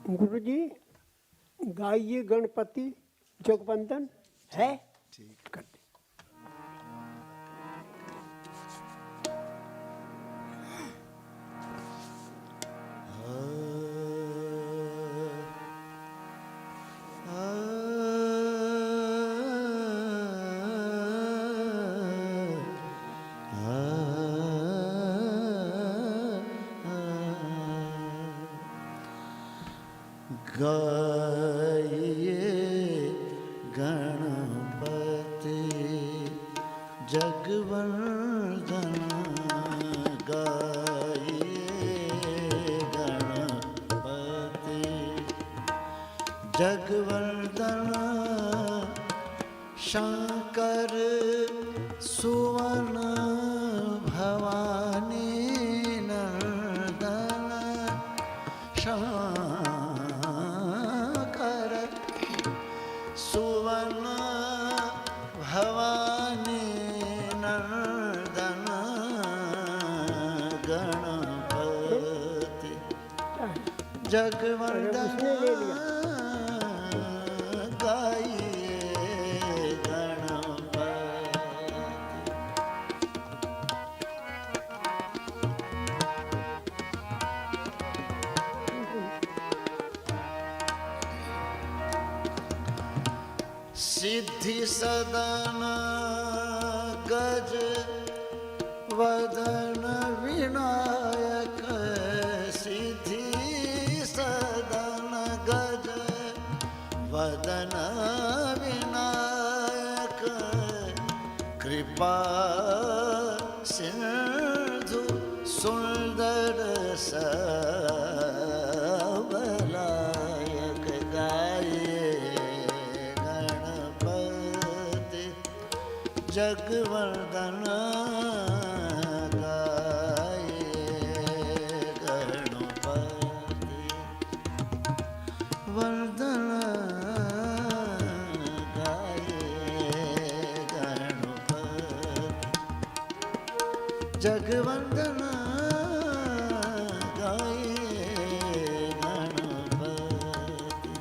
गुरु जी गाइए गणपति जोगबंदन है। ठीक। कर दे। गाइए गणपति जगवंदन, गाइए गणपति जगवंदन, शंकर सुवन भवानी नंदन, शंकर सुवन भवानी नंदन, गणपति जगवंदन, गाइए गणपति। सिद्धि सदन गज वदन विनायक, सिद्धि सदन गज वदन विनायक, कृपा सिंधु सुंदर सबलायक, गाइए गणपति जगवंदन, गाइए गणपति वंदन, गाइए गणपति जगवंदन, गाइए गणपति।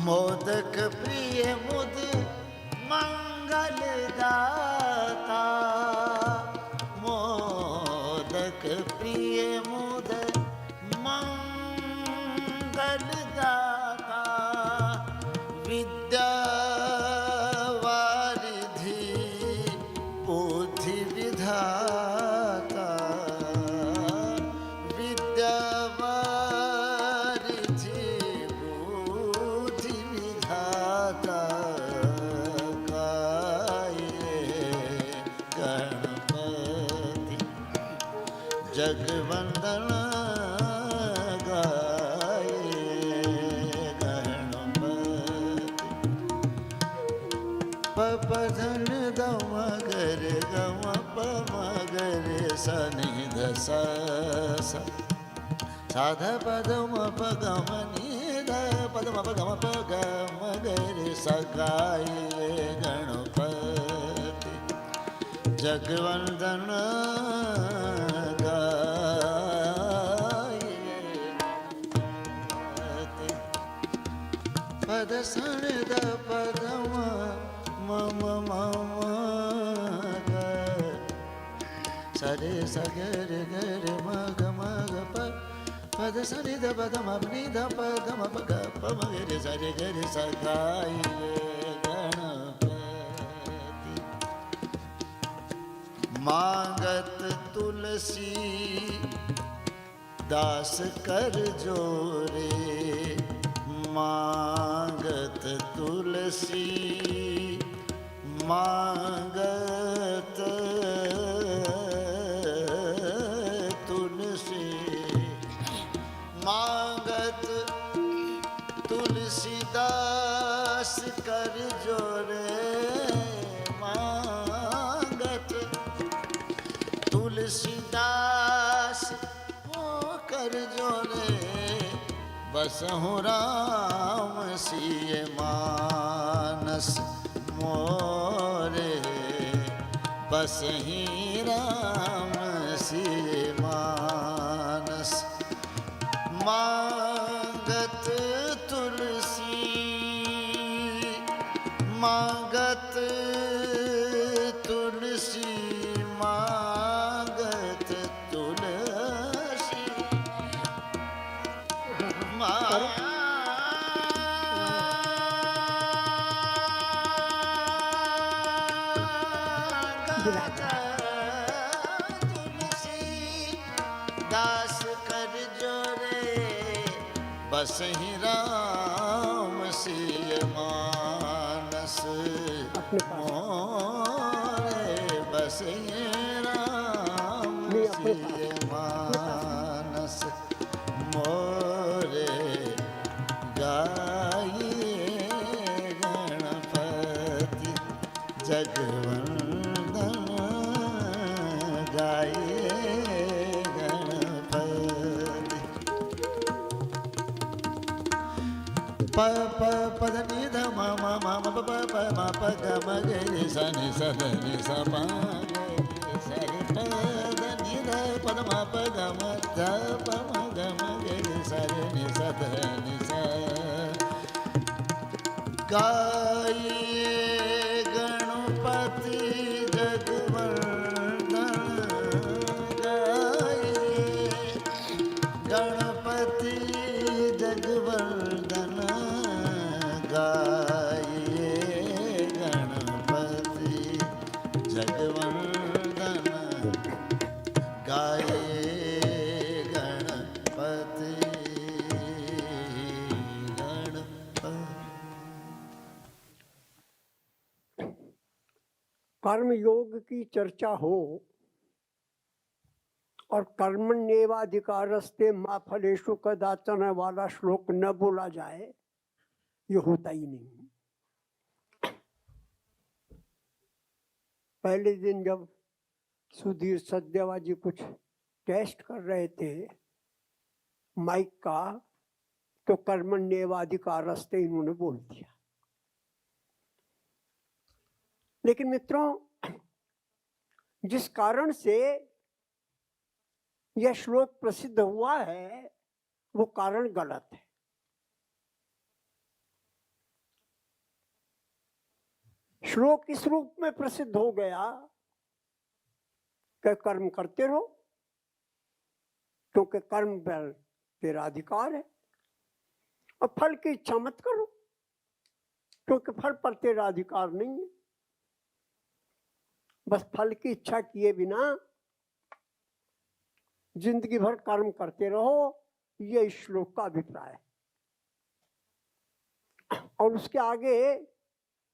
मोदक प्रिय मुद मंगल दाता, मोदक प्रिय मुद मंगल दाता, विद्या वारिधि बुद्धि विधाता, विद्या वारिधि बुद्धि विधाता, गाइए गणपति जगवंदन, गाइए गणपति। पपधन दम गर गम पमगर सनिध साध पदम पगम निध पदम पगम पगम गर, गाइए गणपति जगवंदन, गाइए गणपति। पद सनिध पदम मम मम सरे सगर गर मग मग प, पद सनि द पद मनि द पद म प ग प म ग रे सरे गर स, गाइए गणपति। मांगत तुलसी दास कर जोरे, मांगत तुलसी मांगत तुलसीदास कर जोरे मांगत, तुलसीदास हो कर जोरे बसहु राम सिय मानस मोरे, बसहि राम सिय मानस। मांगत तुलसी, मांगत तुलसी, मांगत तुलसी, मांगत तुलसी दास कर जोरे बसहि राम सिय मानस अपने पास मोरे, बसहि राम नहीं, अपने सिय मानस मोरे। गाइए गणपति जगवंदन, गाइए गणपति। प प पद नि ध म म म म प प प म प ग म ग रि स नि स ध नि स प ग रि स रि प ध नि ध पद म प ग म ध प म ग म ग रि स रि नि स ध नि स। गाइए गणपति जगवंदन, गाइए गणपति जगवंदन, गाइए गणपति जगवंदन, गाइए गणपति गणपति। कर्म योग की चर्चा हो और कर्मण्येवाधिकारस्ते मा फलेषु कदाचन वाला श्लोक न बोला जाए, ये होता ही नहीं। पहले दिन जब सुधीर सचदेवा जी कुछ टेस्ट कर रहे थे माइक का, तो कर्मण्येवाधिकारस्ते इन्होंने बोल दिया। लेकिन मित्रों, जिस कारण से यह श्लोक प्रसिद्ध हुआ है वो कारण गलत है। श्लोक इस रूप में प्रसिद्ध हो गया कि कर्म करते रहो, क्योंकि कर्म पर तेरा अधिकार है, और फल की इच्छा मत करो, क्योंकि फल पर तेरा अधिकार नहीं है। बस फल की इच्छा किए बिना जिंदगी भर कर्म करते रहो, ये इस श्लोक का अभिप्राय है। और उसके आगे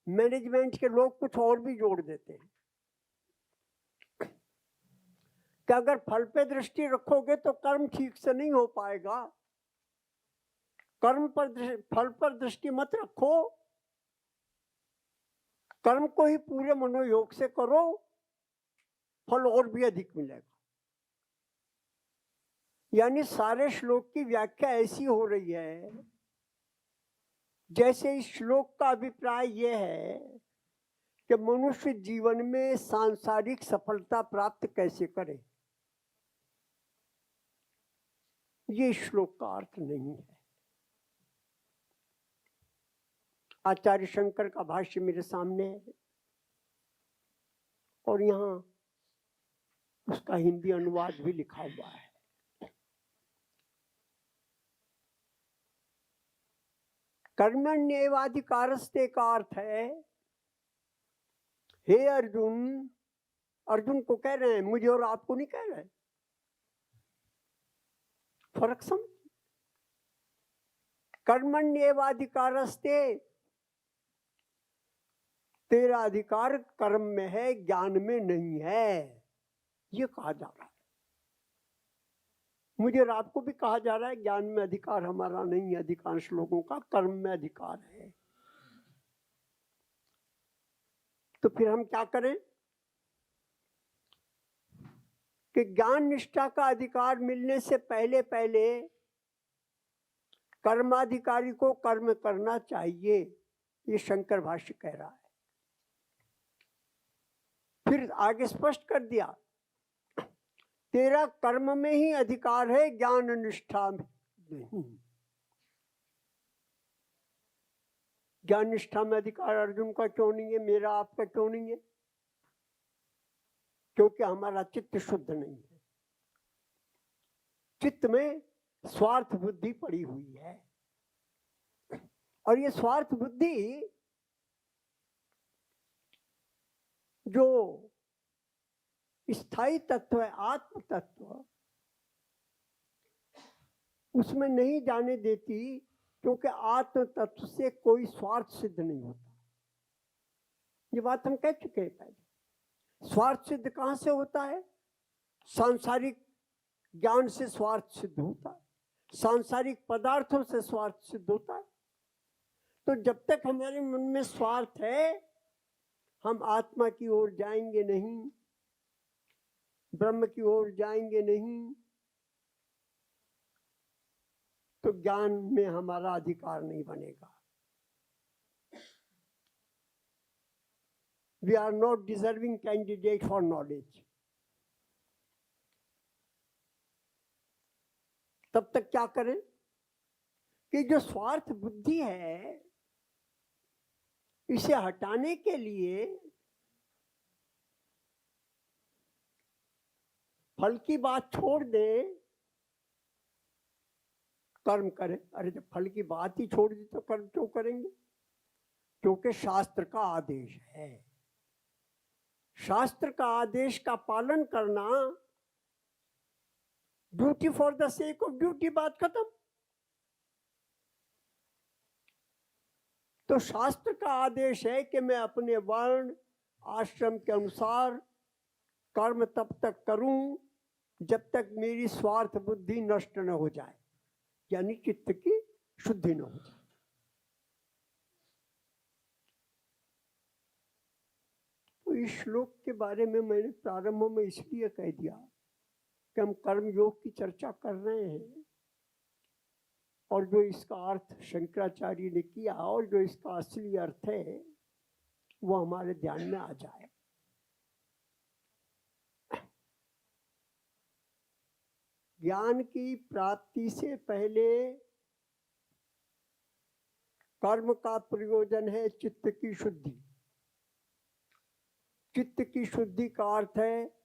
मैनेजमेंट के लोग कुछ और भी जोड़ देते हैं कि अगर फल पे दृष्टि रखोगे तो कर्म ठीक से नहीं हो पाएगा। कर्म पर फल पर दृष्टि मत रखो, कर्म को ही पूरे मनोयोग से करो, फल और भी अधिक मिलेगा। यानी सारे श्लोक की व्याख्या ऐसी हो रही है जैसे इस श्लोक का अभिप्राय यह है कि मनुष्य जीवन में सांसारिक सफलता प्राप्त कैसे करे। ये श्लोक का अर्थ नहीं है। आचार्य शंकर का भाष्य मेरे सामने है और यहाँ उसका हिंदी अनुवाद भी लिखा हुआ है। कर्मण्येवाधिकारस्ते का अर्थ है, हे अर्जुन, अर्जुन को कह रहे हैं, मुझे और आपको नहीं कह रहे। फर्क समझ। कर्मण्येवाधिकारस्ते, तेरा अधिकार कर्म में है, ज्ञान में नहीं है, ये कहा जा रहा है। मुझे रात को भी कहा जा रहा है ज्ञान में अधिकार हमारा नहीं है, अधिकांश लोगों का कर्म में अधिकार है। तो फिर हम क्या करें कि ज्ञान निष्ठा का अधिकार मिलने से पहले पहले कर्माधिकारी को कर्म करना चाहिए, ये शंकर भाष्य कह रहा है। फिर आगे स्पष्ट कर दिया, तेरा कर्म में ही अधिकार है, ज्ञान निष्ठा में नहीं। ज्ञान निष्ठा में अधिकार अर्जुन का क्यों नहीं है, मेरा आपका क्यों नहीं है? क्योंकि हमारा चित्त शुद्ध नहीं है। चित्त में स्वार्थ बुद्धि पड़ी हुई है, और ये स्वार्थ बुद्धि जो स्थायी तत्व है, आत्म तत्व, उसमें नहीं जाने देती, क्योंकि आत्म तत्व से कोई स्वार्थ सिद्ध नहीं होता। ये बात हम कह चुके हैं पहले। स्वार्थ सिद्ध कहां से होता है? सांसारिक ज्ञान से स्वार्थ सिद्ध होता है, सांसारिक पदार्थों से स्वार्थ सिद्ध होता है। तो जब तक हमारे मन में स्वार्थ है, हम आत्मा की ओर जाएंगे नहीं, ब्रह्म की ओर जाएंगे नहीं, तो ज्ञान में हमारा अधिकार नहीं बनेगा। We are not deserving candidate for knowledge. तब तक क्या करें कि जो स्वार्थ बुद्धि है, इसे हटाने के लिए फल की बात छोड़ दें, कर्म करें। अरे जब फल की बात ही छोड़ दी तो कर्म क्यों करेंगे? क्योंकि शास्त्र का आदेश है। शास्त्र का आदेश का पालन करना, duty for the sake of duty, बात खत्म। तो शास्त्र का आदेश है कि मैं अपने वर्ण आश्रम के अनुसार कर्म तब तक करूं जब तक मेरी स्वार्थ बुद्धि नष्ट न हो जाए, यानी चित्त की शुद्धि न हो जाए। तो इस श्लोक के बारे में मैंने प्रारंभ में इसलिए कह दिया कि हम कर्म योग की चर्चा कर रहे हैं, और जो इसका अर्थ शंकराचार्य ने किया और जो इसका असली अर्थ है वो हमारे ध्यान में आ जाए। ज्ञान की प्राप्ति से पहले कर्म का प्रयोजन है चित्त की शुद्धि। चित्त की शुद्धि का अर्थ है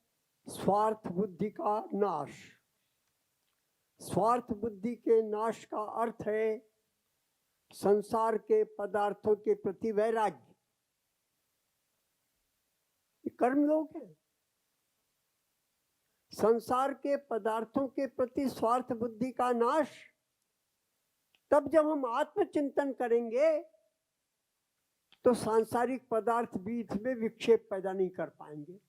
स्वार्थ बुद्धि का नाश। स्वार्थ बुद्धि के नाश का अर्थ है संसार के पदार्थों के प्रति वैराग्य। ये कर्मयोग है। संसार के पदार्थों के प्रति स्वार्थ बुद्धि का नाश तब जब हम आत्मचिंतन करेंगे तो सांसारिक पदार्थ बीच में विक्षेप पैदा नहीं कर पाएंगे।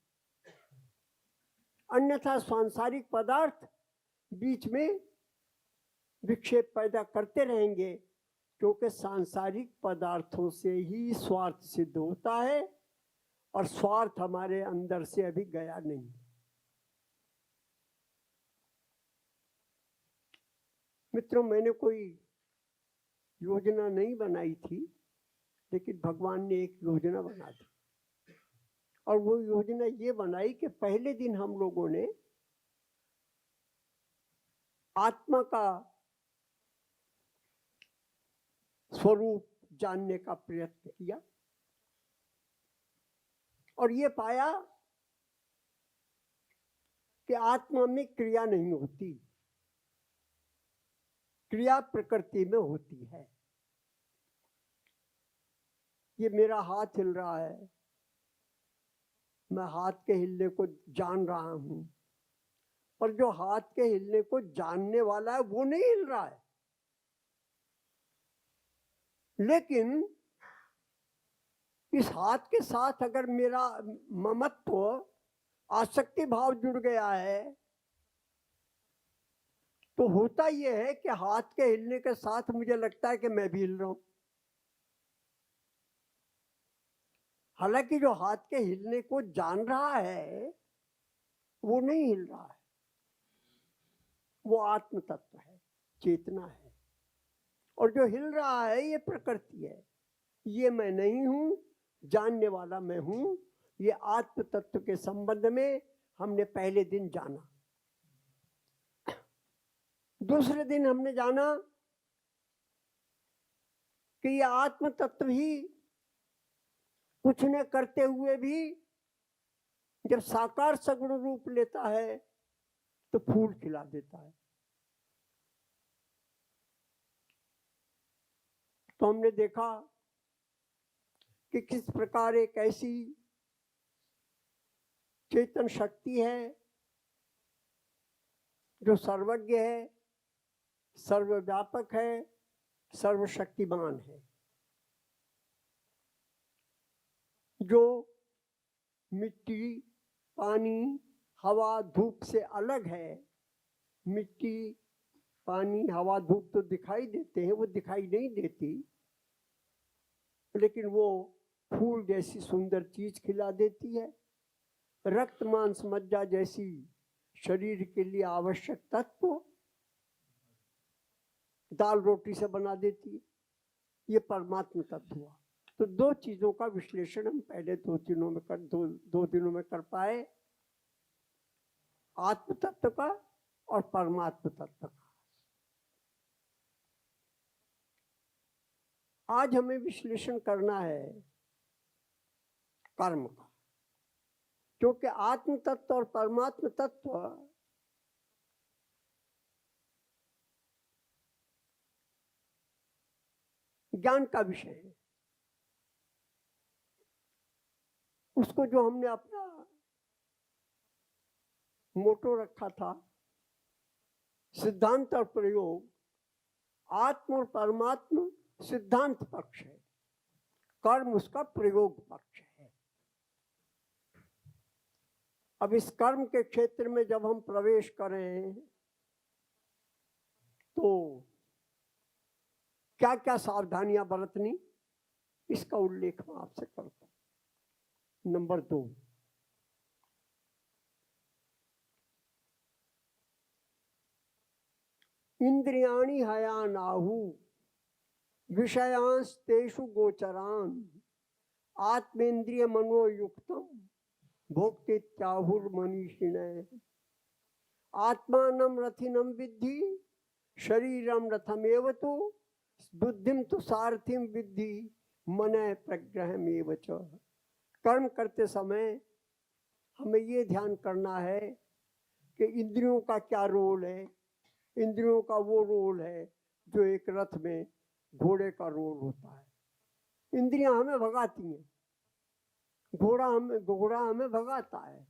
अन्यथा सांसारिक पदार्थ बीच में विक्षेप पैदा करते रहेंगे, क्योंकि सांसारिक पदार्थों से ही स्वार्थ सिद्ध होता है, और स्वार्थ हमारे अंदर से अभी गया नहीं। मित्रों, मैंने कोई योजना नहीं बनाई थी, लेकिन भगवान ने एक योजना बना दी, और वो योजना ये बनाई कि पहले दिन हम लोगों ने आत्मा का स्वरूप जानने का प्रयत्न किया, और ये पाया कि आत्मा में क्रिया नहीं होती, क्रिया प्रकृति में होती है। ये मेरा हाथ हिल रहा है, मैं हाथ के हिलने को जान रहा हूं, और जो हाथ के हिलने को जानने वाला है वो नहीं हिल रहा है। लेकिन इस हाथ के साथ अगर मेरा ममत्व आसक्ति भाव जुड़ गया है, तो होता यह है कि हाथ के हिलने के साथ मुझे लगता है कि मैं भी हिल रहा हूं, हालांकि जो हाथ के हिलने को जान रहा है वो नहीं हिल रहा है, वो आत्म तत्व है, चेतना है। और जो हिल रहा है ये प्रकृति है, ये मैं नहीं हूं, जानने वाला मैं हूं। ये आत्म तत्व के संबंध में हमने पहले दिन जाना। दूसरे दिन हमने जाना कि ये आत्म तत्व ही कुछ न करते हुए भी जब साकार सगुण रूप लेता है तो फूल खिला देता है। तो हमने देखा कि किस प्रकार एक ऐसी चेतन शक्ति है जो सर्वज्ञ है, सर्वव्यापक है, सर्वशक्तिमान है, जो मिट्टी, पानी, हवा, धूप से अलग है। मिट्टी, पानी, हवा, धूप तो दिखाई देते हैं, वो दिखाई नहीं देती, लेकिन वो फूल जैसी सुंदर चीज खिला देती है। रक्त मांस मज्जा जैसी शरीर के लिए आवश्यक तत्व दाल रोटी से बना देती है। ये परमात्मा तत्व हुआ। तो दो चीजों का विश्लेषण हम पहले दो दिनों में कर पाए, आत्म तत्व का और परमात्मा तत्व का। आज हमें विश्लेषण करना है कर्म का, क्योंकि आत्म तत्व और परमात्मा तत्व ज्ञान का विषय है। उसको जो हमने अपना मोटो रखा था, सिद्धांत और प्रयोग, आत्म और परमात्मा सिद्धांत पक्ष है, कर्म उसका प्रयोग पक्ष है। अब इस कर्म के क्षेत्र में जब हम प्रवेश करें तो क्या क्या सावधानियां बरतनी, इसका उल्लेख मैं आपसे करता हूं। नंबर 2, इंद्रियाणि हयानाहु विषयांश तेषु गोचरान आत्मेन्द्रिय मनोयुक्तम भोक्तेत्याहुर्मनीषिणे आत्मानं रथिनं विद्धि शरीरम रथमेव तु बुद्धिम तु सारथिम विद्धि मनः प्रग्रहमेव च। कर्म करते समय हमें ये ध्यान करना है कि इंद्रियों का क्या रोल है। इंद्रियों का वो रोल है जो एक रथ में घोड़े का रोल होता है। इंद्रियां हमें भगाती हैं, घोड़ा हमें भगाता है।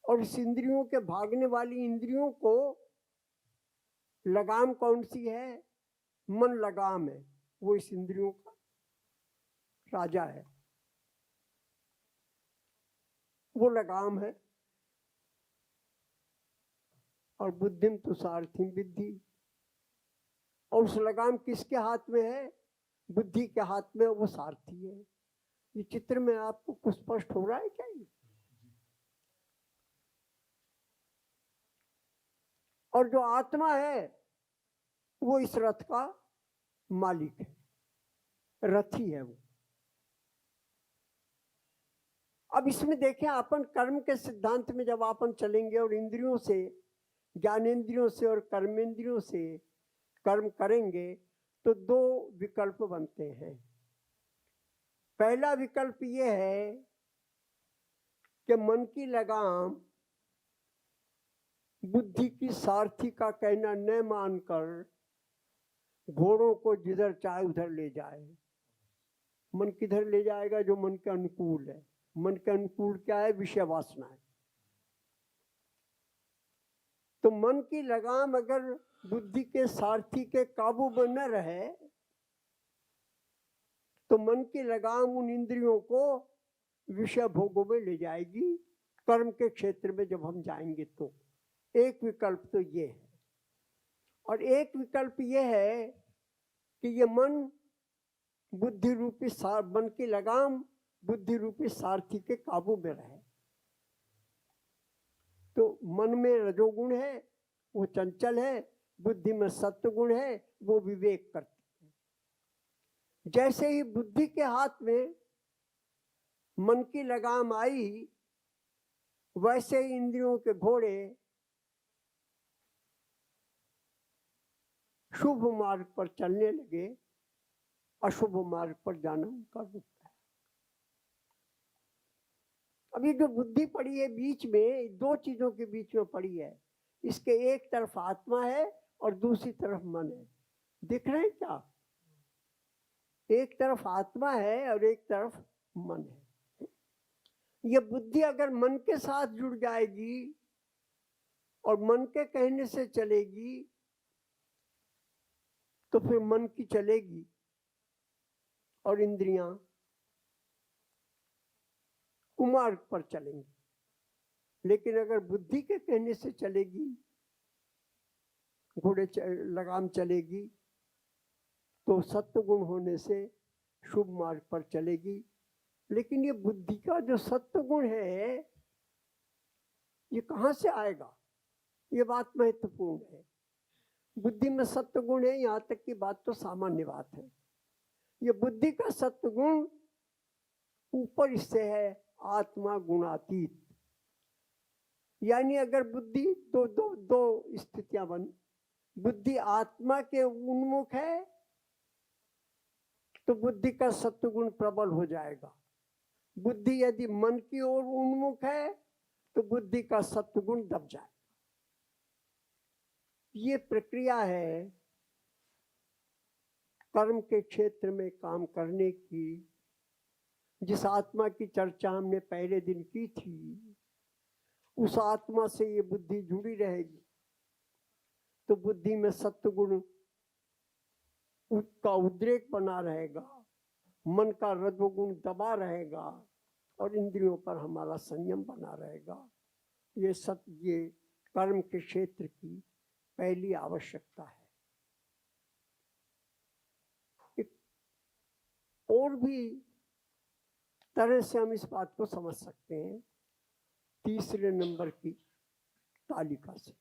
और इस इंद्रियों के भागने वाली इंद्रियों को लगाम कौन सी है? मन लगाम है, वो इस इंद्रियों का राजा है, वो लगाम है। और बुद्धिम तो सारथिम विद्धि, और उस लगाम किसके हाथ में है? बुद्धि के हाथ में, वो सारथी है। ये चित्र में आपको कुछ स्पष्ट हो रहा है क्या? ये और जो आत्मा है वो इस रथ का मालिक है, रथी है वो। अब इसमें देखें, अपन कर्म के सिद्धांत में जब अपन चलेंगे और इंद्रियों से, ज्ञानेंद्रियों से और कर्मेंद्रियों से कर्म करेंगे तो दो विकल्प बनते हैं। पहला विकल्प ये है कि मन की लगाम बुद्धि की सारथी का कहना न मानकर घोड़ों को जिधर चाहे उधर ले जाए। मन किधर ले जाएगा? जो मन के अनुकूल है। मन के अनुकूल क्या है? विषय वासना है। तो मन की लगाम अगर बुद्धि के सारथी के काबू में न रहे तो मन की लगाम उन इंद्रियों को विषय भोगों में ले जाएगी। कर्म के क्षेत्र में जब हम जाएंगे तो एक विकल्प तो ये है। और एक विकल्प यह है कि ये मन बुद्धि रूपी मन की लगाम बुद्धि रूपी सारथी के काबू में रहे। तो मन में रजोगुण है, वो चंचल है, बुद्धि में सत्व गुण है, वो विवेक करती है। जैसे ही बुद्धि के हाथ में मन की लगाम आई, वैसे ही इंद्रियों के घोड़े शुभ मार्ग पर चलने लगे, अशुभ मार्ग पर जाना उनका रुक गया। अभी जो बुद्धि पड़ी है बीच में, दो चीजों के बीच में पड़ी है। इसके एक तरफ आत्मा है और दूसरी तरफ मन है। दिख रहे हैं क्या? एक तरफ आत्मा है और एक तरफ मन है। ये बुद्धि अगर मन के साथ जुड़ जाएगी और मन के कहने से चलेगी, तो फिर मन की चलेगी और इंद्रियां कुमार्ग पर चलेंगी। लेकिन अगर बुद्धि के कहने से चलेगी, घोड़े लगाम चलेगी, तो सत्व गुण होने से शुभ मार्ग पर चलेगी। लेकिन ये बुद्धि का जो सत्व गुण है, ये कहाँ से आएगा? ये बात महत्वपूर्ण है। बुद्धि में सत्व गुण है, यहाँ तक की बात तो सामान्य बात है। ये बुद्धि का सत्व गुण ऊपर इससे है आत्मा गुणातीत। यानी अगर बुद्धि दो स्थितियां बन, बुद्धि आत्मा के उन्मुख है तो बुद्धि का सत्व गुण प्रबल हो जाएगा। बुद्धि यदि मन की ओर उन्मुख है तो बुद्धि का सत्व गुण दब जाएगा। ये प्रक्रिया है कर्म के क्षेत्र में काम करने की। जिस आत्मा की चर्चा हमने पहले दिन की थी, उस आत्मा से ये बुद्धि जुड़ी रहेगी तो बुद्धि में सत्व गुण का उद्रेक बना रहेगा, मन का रजोगुण दबा रहेगा और इंद्रियों पर हमारा संयम बना रहेगा। ये कर्म के क्षेत्र की पहली आवश्यकता है। और भी तरह से हम इस बात को समझ सकते हैं तीसरे नंबर की तालिका से।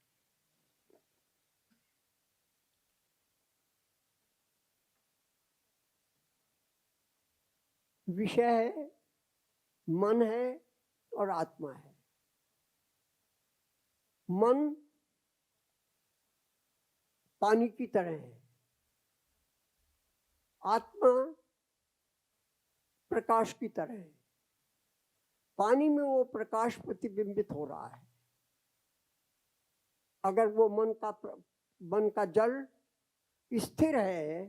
विषय है, मन है और आत्मा है। मन पानी की तरह है, आत्मा प्रकाश की तरह है। पानी में वो प्रकाश प्रतिबिंबित हो रहा है। अगर वो मन का जल स्थिर है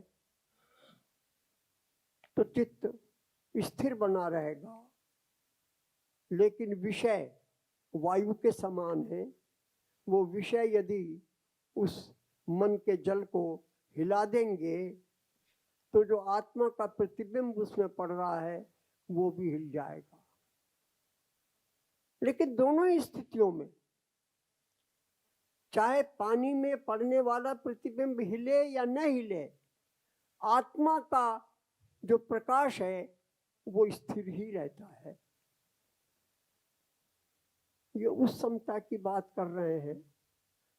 तो चित्त स्थिर बना रहेगा। लेकिन विषय वायु के समान है। वो विषय यदि उस मन के जल को हिला देंगे तो जो आत्मा का प्रतिबिंब उसमें पड़ रहा है वो भी हिल जाएगा। लेकिन दोनों ही स्थितियों में, चाहे पानी में पड़ने वाला प्रतिबिंब हिले या न हिले, आत्मा का जो प्रकाश है वो स्थिर ही रहता है। ये उस समता की बात कर रहे हैं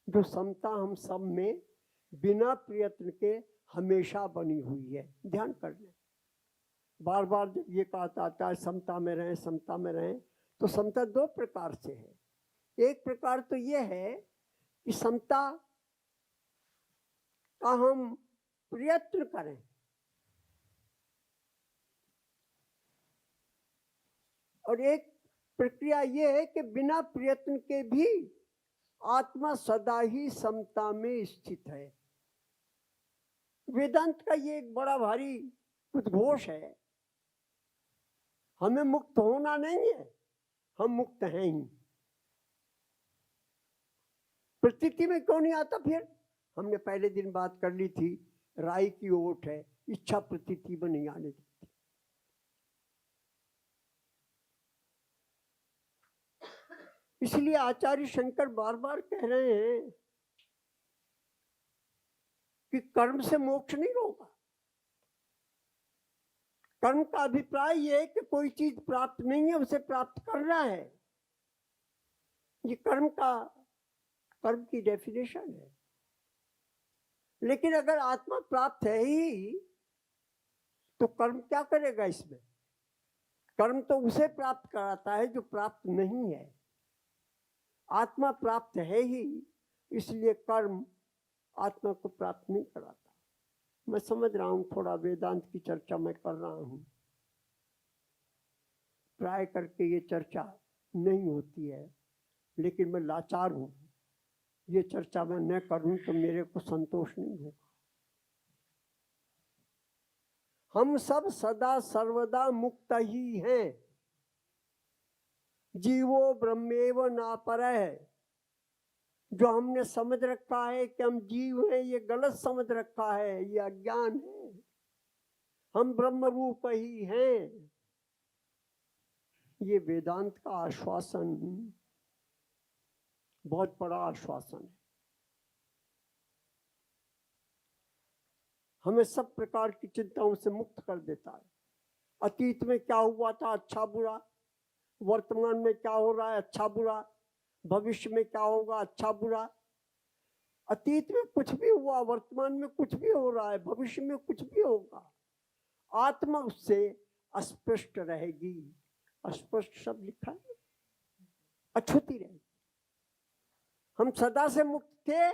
जो समता हम सब में बिना प्रयत्न के हमेशा बनी हुई है। ध्यान कर लें, बार बार जब ये कहा जाता है समता में रहें, समता में रहें, तो समता दो प्रकार से है। एक प्रकार तो ये है कि समता का हम प्रयत्न करें, और एक प्रक्रिया ये है कि बिना प्रयत्न के भी आत्मा सदा ही समता में स्थित है। वेदांत का ये एक बड़ा भारी उद्घोष है। हमें मुक्त होना नहीं है, हम मुक्त हैं ही। प्रतीति में क्यों नहीं आता? फिर हमने पहले दिन बात कर ली थी, राई की ओट है, इच्छा प्रतीति में नहीं आने देती। इसलिए आचार्य शंकर बार बार कह रहे हैं कि कर्म से मोक्ष नहीं होगा। कर्म का अभिप्राय यह है कि कोई चीज प्राप्त नहीं है, उसे प्राप्त करना है। ये कर्म की डेफिनेशन है। लेकिन अगर आत्मा प्राप्त है ही तो कर्म क्या करेगा इसमें? कर्म तो उसे प्राप्त कराता है जो प्राप्त नहीं है। आत्मा प्राप्त है ही, इसलिए कर्म आत्मा को प्राप्त नहीं कराता। मैं समझ रहा हूं, थोड़ा वेदांत की चर्चा मैं कर रहा हूं। प्राय करके ये चर्चा नहीं होती है, लेकिन मैं लाचार हूं। ये चर्चा मैं न करूं तो मेरे को संतोष नहीं होगा। हम सब सदा सर्वदा मुक्त ही हैं। जीवो ब्रह्मेव नापरः। जो हमने समझ रखा है कि हम जीव हैं, ये गलत समझ रखा है, ये अज्ञान है। हम ब्रह्म रूप ही हैं। ये वेदांत का आश्वासन बहुत बड़ा आश्वासन है। हमें सब प्रकार की चिंताओं से मुक्त कर देता है। अतीत में क्या हुआ था, अच्छा बुरा, वर्तमान में क्या हो रहा है, अच्छा बुरा, भविष्य में क्या होगा, अच्छा बुरा। अतीत में कुछ भी हुआ, वर्तमान में कुछ भी हो रहा है, भविष्य में कुछ भी होगा, आत्मा उससे अस्पष्ट रहेगी। अस्पष्ट शब्द लिखा है, अछूती रहेगी। हम सदा से मुक्त थे,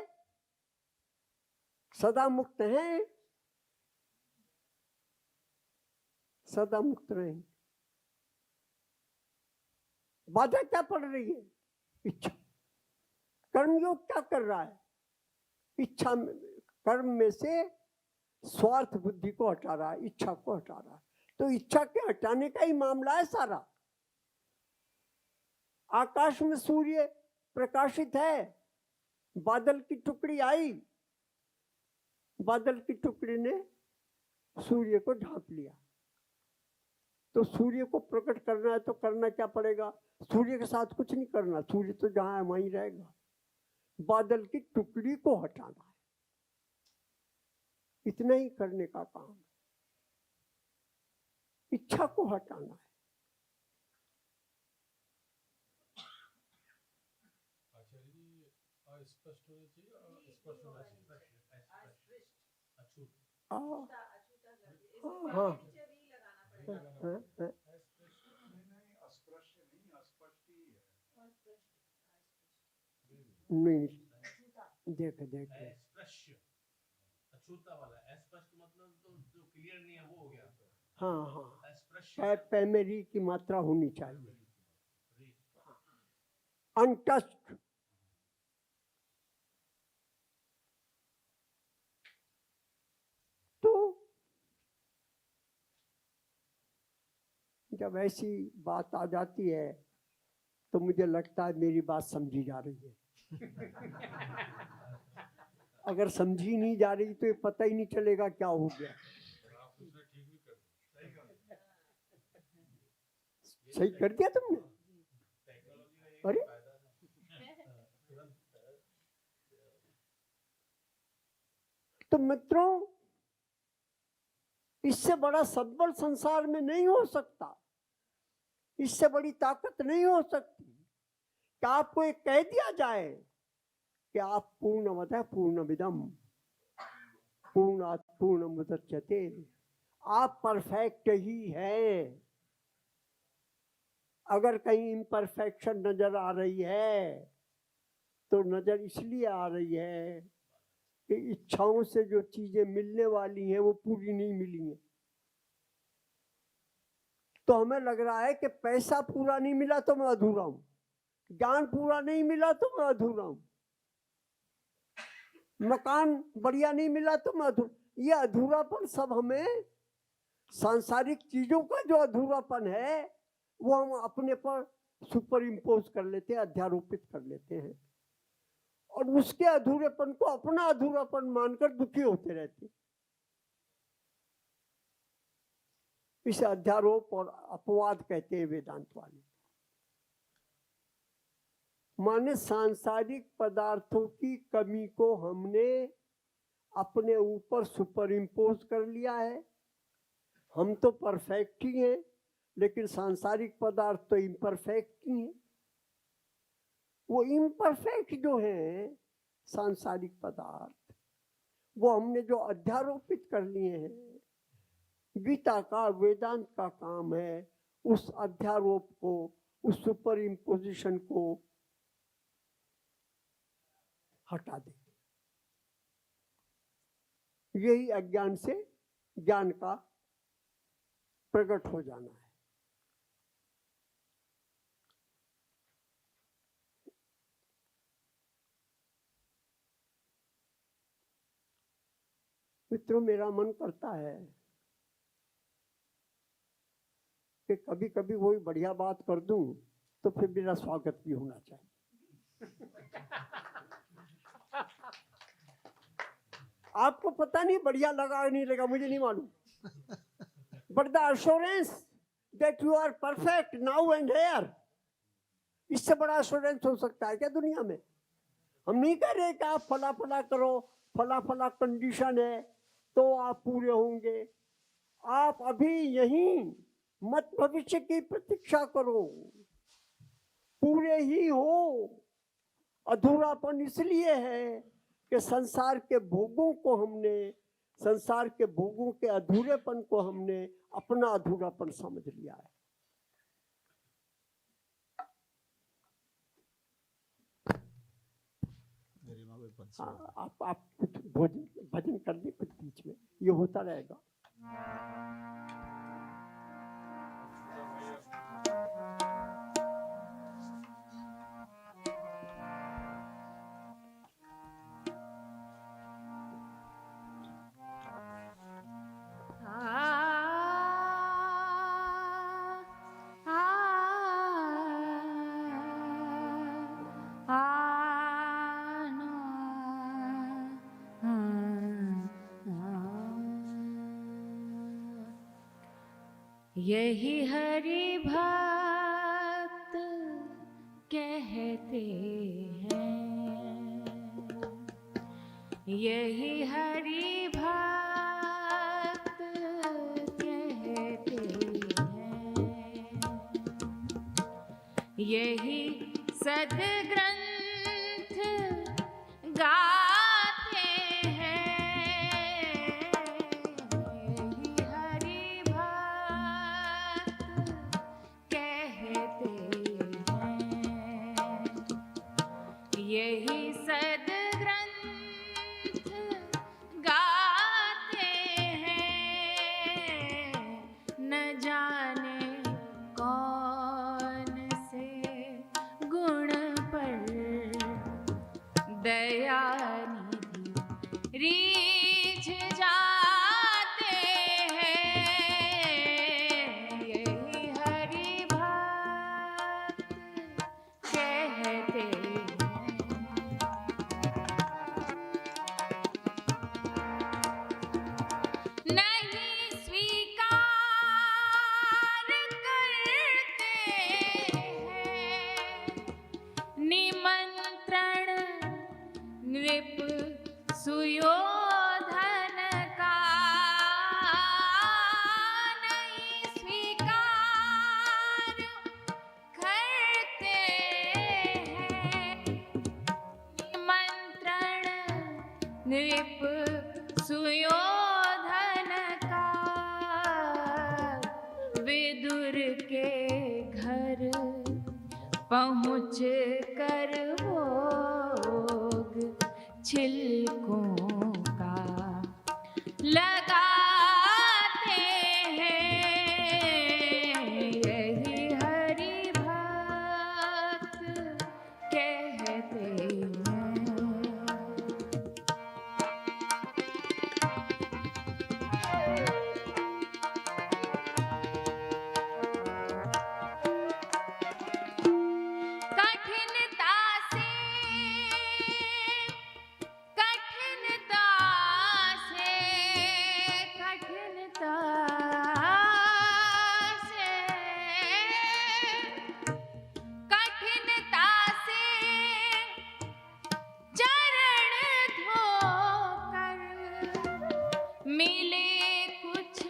सदा मुक्त हैं, सदा मुक्त रहेंगे। बाधा क्या पड़ रही है? इच्छा। कर्मयोग क्या कर रहा है? इच्छा, कर्म में से स्वार्थ बुद्धि को हटा रहा है, इच्छा को हटा रहा है। तो इच्छा के हटाने का ही मामला है सारा। आकाश में सूर्य प्रकाशित है, बादल की टुकड़ी आई, बादल की टुकड़ी ने सूर्य को ढांप लिया। तो सूर्य को प्रकट करना है तो करना क्या पड़ेगा? सूर्य के साथ कुछ नहीं करना, सूर्य तो जहां है वहीं रहेगा। बादल की टुकड़ी को हटाना है, इतना ही करने का काम है। इच्छा को हटाना है। स्पष्ट होना चाहिए और स्पष्ट होना चाहिए। हाँ, नहीं देख अछूता वाला स्पष्ट मतलब तो जो क्लियर नहीं है वो हो गया। हाँ हाँ, पै में री की मात्रा होनी चाहिए, अनटच्ड। तो जब ऐसी बात आ जाती है तो मुझे लगता है मेरी बात समझी जा रही है। अगर समझी नहीं जा रही तो ये पता ही नहीं चलेगा क्या हो गया। सही कर दिया तुमने। अरे तो मित्रों, इससे बड़ा सबल संसार में नहीं हो सकता, इससे बड़ी ताकत नहीं हो सकती कि आपको एक कह दिया जाए कि आप पूर्णमतः पूर्णमिदं पूर्णात् पूर्णमुदच्यते, आप परफेक्ट ही हैं। अगर कहीं इम्परफेक्शन नजर आ रही है तो नजर इसलिए आ रही है कि इच्छाओं से जो चीजें मिलने वाली हैं वो पूरी नहीं मिली हैं। तो हमें लग रहा है कि पैसा पूरा नहीं मिला तो मैं अधूरा हूं, ज्ञान पूरा नहीं मिला तो मैं अधूरा हूं, मकान बढ़िया नहीं मिला तो मैं अधूरा। ये अधूरापन सब हमें, सांसारिक चीजों का जो अधूरापन है वो हम अपने पर सुपर इम्पोज कर लेते हैं, अध्यारोपित कर लेते हैं, और उसके अधूरेपन को अपना अधूरापन मानकर दुखी होते रहते हैं। इसे अध्यारोप और अपवाद कहते हैं वेदांत वाले। माने सांसारिक पदार्थों की कमी को हमने अपने ऊपर सुपर इम्पोज कर लिया है। हम तो परफेक्ट ही हैं, लेकिन सांसारिक पदार्थ तो इम्परफेक्ट ही हैं। वो इम्परफेक्ट जो हैं सांसारिक पदार्थ, वो हमने जो अध्यारोपित कर लिए हैं, गीता का वेदांत का काम है उस अध्यारोप को, उस सुपर इम्पोजिशन को हटा दे। यही अज्ञान से ज्ञान का प्रकट हो जाना है। मित्रों, मेरा मन करता है कि कभी कभी कोई बढ़िया बात कर दूं तो फिर मेरा स्वागत भी होना चाहिए। आपको पता नहीं बढ़िया लगा नहीं लगा, मुझे नहीं मालूम, but the assurance that you are perfect now and here, इससे बड़ा अश्योरेंस हो सकता है क्या दुनिया में? हम नहीं कह रहे कि आप फला फला करो, फला फला कंडीशन है तो आप पूरे होंगे। आप अभी यहीं मत भविष्य की प्रतीक्षा करो, पूरे ही हो। अधूरापन इसलिए है कि संसार के भोगों को हमने, संसार के भोगों के अधूरेपन को हमने अपना अधूरापन समझ लिया है। आप कुछ भजन कर दी कुछ बीच में, ये होता रहेगा। यही हरि भक्त कहते हैं, यही हरि भक्त कहते हैं, यही सद्ग्रंथ गाते हैं, यही हरि भक्त कहते हैं, यही सद्ग्रंथ गाते हैं। न जाने कौन से गुण पर दयानिधि रीझ जाते हैं, यही हरि भक्त कहते हैं। नहीं स्वीकार करते हैं निमंत्रण नृप सुयोधन का, नहीं स्वीकार करते हैं निमंत्रण नृप सुयोधन का। विदुर के घर पहुँच कर भोग छिलकों का लगाते हैं, यही हरि भक्त कहते हैं। कठिनता मिले कुछ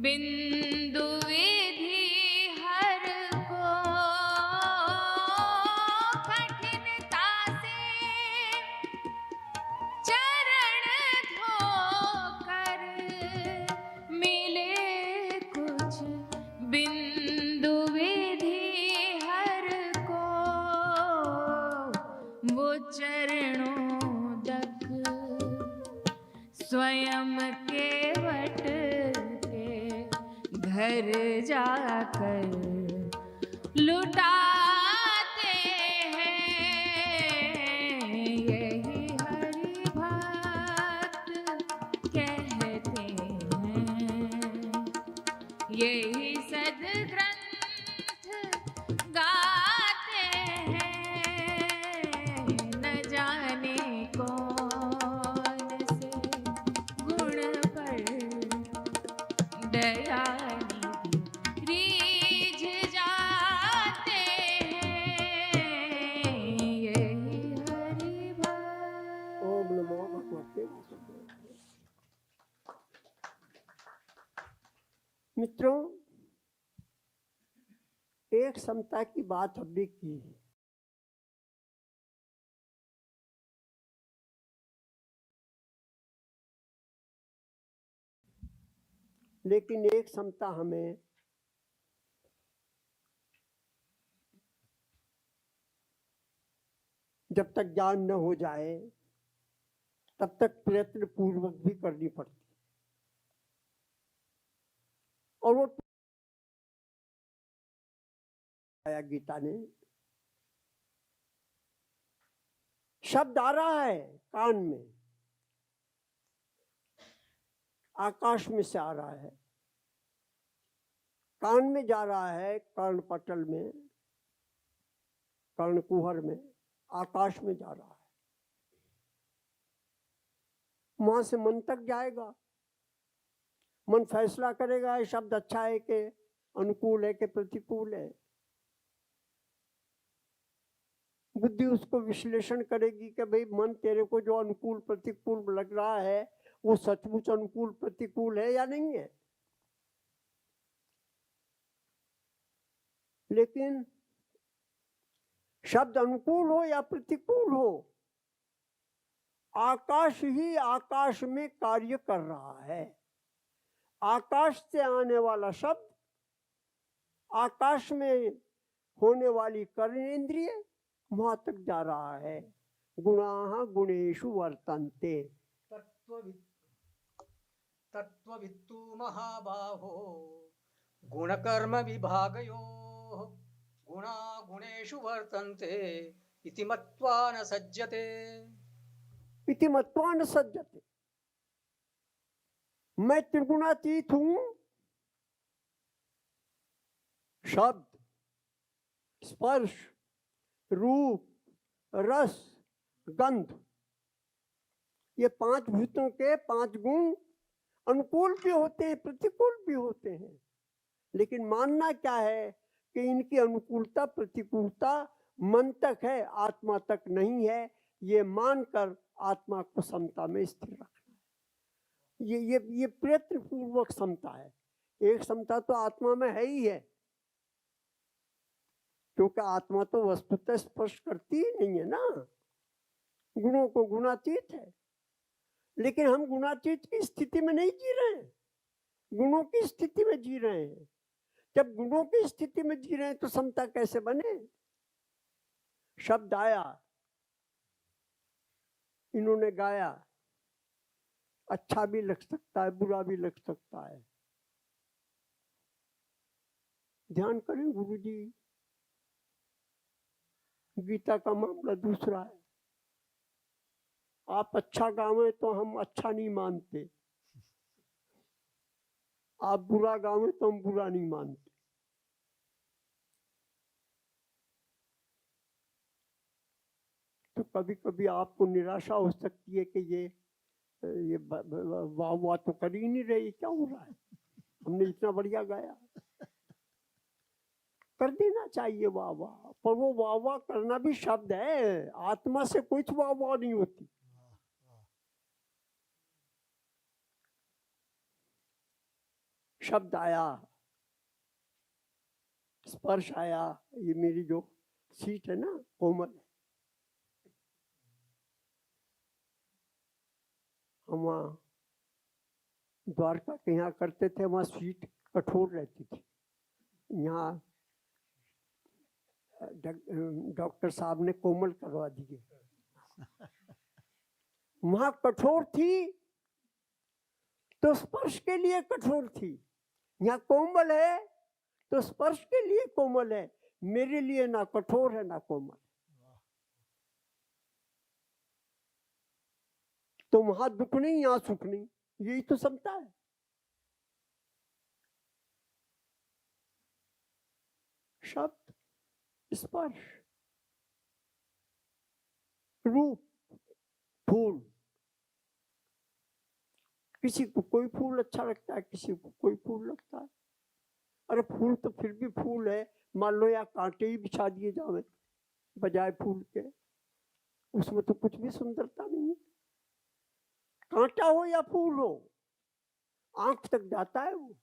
बिंदु विधि हर को, कठिनता से चरण धोकर मिले कुछ बिंदु विधि हर को, वो चरणों तक स्वयं केवट के घर जाकर लुटाते हैं। यही हरि भक्त कहते हैं, यही सद्ग्रंथ गाते हैं। न जाने कौन से गुण पर दया निधि रीझ जाते हैं। यही हरि भक्त। ओम नमो भगवते वासुदेवाय। मित्रों, एक समता की बात अभी की है। लेकिन एक समता हमें जब तक ज्ञान न हो जाए तब तक प्रयत्न पूर्वक भी करनी पड़ती है। और वो आया गीता ने, शब्द आ रहा है कान में, आकाश में से आ रहा है, कान में जा रहा है, कर्ण पटल में, कर्ण कुहर में, आकाश में जा रहा है, वहां से मन तक जाएगा। मन फैसला करेगा ये शब्द अच्छा है कि अनुकूल है कि प्रतिकूल है। बुद्धि उसको विश्लेषण करेगी कि भाई मन तेरे को जो अनुकूल प्रतिकूल लग रहा है वो सचमुच अनुकूल प्रतिकूल है या नहीं है। लेकिन शब्द अनुकूल हो या प्रतिकूल हो, आकाश ही आकाश में कार्य कर रहा है। आकाश से आने वाला शब्द, आकाश में होने वाली कर्णेंद्रिय वहां तक जा रहा है। गुणाः गुणेषु वर्तन्ते। तत्त्ववित्तु महाबाहो गुणकर्म विभागयोः गुणा गुणेषु वर्तन्ते इति मत्वा न सज्जते। इति मत्वा न सज्जते। मैं त्रिगुणातीत हूं। शब्द, स्पर्श, रूप, रस, गंध, ये पांच भूतों के पांच गुण अनुकूल भी होते हैं, प्रतिकूल भी होते हैं। लेकिन मानना क्या है कि इनकी अनुकूलता प्रतिकूलता मन तक है, आत्मा तक नहीं है। ये मानकर आत्मा को समता में स्थिर रखना है। ये प्रयत्न पूर्वक समता है। एक समता तो आत्मा में है ही है, क्योंकि आत्मा तो वस्तुतः स्पर्श करती ही नहीं है ना। गुणों को गुणातीत है, लेकिन हम गुणातीत की स्थिति में नहीं जी रहे हैं, गुणों की स्थिति में जी रहे हैं। जब गुणों की स्थिति में जी रहे हैं तो समता कैसे बने। शब्द आया, इन्होंने गाया, अच्छा भी लग सकता है, बुरा भी लग सकता है। ध्यान करें गुरुजी, गीता का मामला दूसरा है। आप अच्छा गावें तो हम अच्छा नहीं मानते, आप बुरा गावें तो हम बुरा नहीं मानते। तो कभी कभी आपको निराशा हो सकती है कि ये वाह वाह तो कर ही नहीं रही, क्या हो रहा है, हमने इतना बढ़िया गाया। कर देना चाहिए वाह वाह, पर वो वाह वाह करना भी शब्द है, आत्मा से कुछ वाह वाह नहीं होती। शब्द आया, स्पर्श आया। ये मेरी जो सीट है ना कोमल, हम वहाँ द्वारका के यहाँ करते थे, वहाँ सीट कठोर रहती थी। यहाँ डॉक्टर साहब ने कोमल करवा दी। वहाँ कठोर थी तो स्पर्श के लिए कठोर थी, यहाँ कोमल है तो स्पर्श के लिए कोमल है। मेरे लिए ना कठोर है ना कोमल। तो वहां दुख नहीं, यहाँ सुख नहीं, यही तो समता है। शब्द, स्पर्श, रूप, फूल। किसी को कोई फूल अच्छा लगता है, किसी को कोई फूल लगता है। अरे फूल तो फिर भी फूल है, मान लो या कांटे ही बिछा दिए जावे बजाय फूल के, उसमें तो कुछ भी सुंदरता नहीं है। कांटा हो या फूल हो, आंख तक जाता है वो,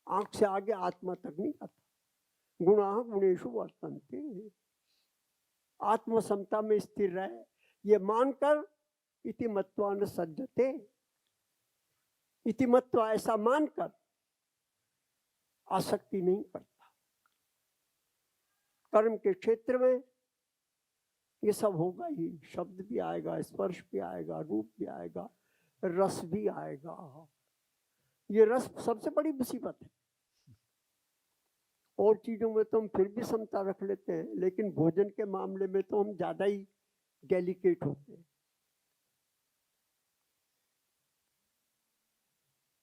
आंख से आगे आत्मा तक नहीं जाता। गुणा गुणेशु वर्तन्ते, आत्म समता में स्थिर रहे ये मानकर, इति मत्वा न सज्जते, इति मत्वा ऐसा मानकर आसक्ति नहीं करता। कर्म के क्षेत्र में ये सब होगा ही, शब्द भी आएगा, स्पर्श भी आएगा, रूप भी आएगा, रस भी आएगा। ये रस सबसे बड़ी मुसीबत है। और चीजों में तो हम फिर भी समता रख लेते हैं, लेकिन भोजन के मामले में तो हम ज्यादा ही डेलिकेट होते हैं।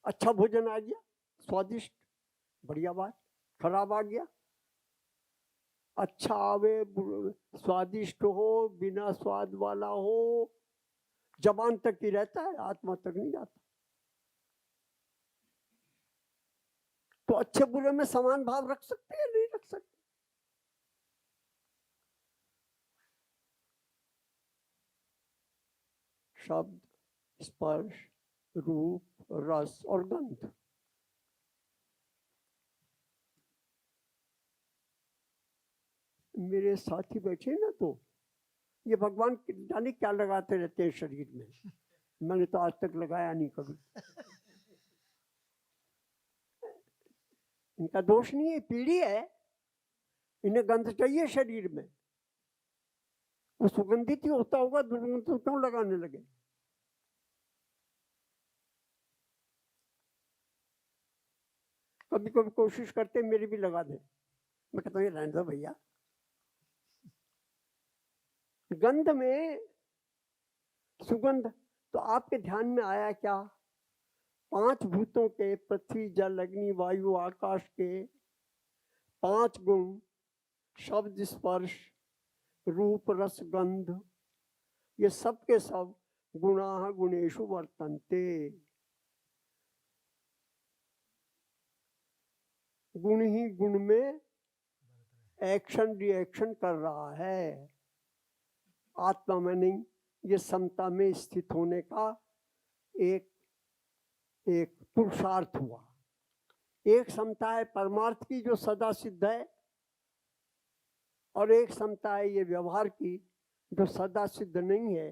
अच्छा भोजन आ गया, स्वादिष्ट, बढ़िया बात। खराब आ गया, अच्छा आवे, स्वादिष्ट हो, बिना स्वाद वाला हो, जबान तक ही रहता है, आत्मा तक नहीं जाता। तो अच्छे बुरे में समान भाव रख सकते हैं, नहीं रख सकते? शब्द, स्पर्श, रूप, रस और गंध, मेरे साथी बैठे ना, तो ये भगवान जाने क्या लगाते रहते हैं शरीर में, मैंने तो आज तक लगाया नहीं कभी। इनका दोष नहीं है, पीढ़ी है, इन्हें गंध चाहिए शरीर में। वो सुगंधित ही होता होगा, दुर्गंध तो क्यों लगाने लगे? कभी कभी कोशिश करते मेरी भी लगा दे, मैं कहता हूँ ये रहने दो भैया। गंध में सुगंध, तो आपके ध्यान में आया क्या? 5 भूतों के, पृथ्वी जल अग्नि वायु आकाश के 5 गुण, शब्द स्पर्श रूप रस गंध, ये सब के सब गुणा गुणेशु वर्तन्ते। गुण ही गुण में एक्शन रिएक्शन कर रहा है, आत्मा में नहीं। ये समता में स्थित होने का एक पुरुषार्थ हुआ। एक समता है परमार्थ की जो सदा सिद्ध है, और एक समता है ये व्यवहार की जो सदा सिद्ध नहीं है।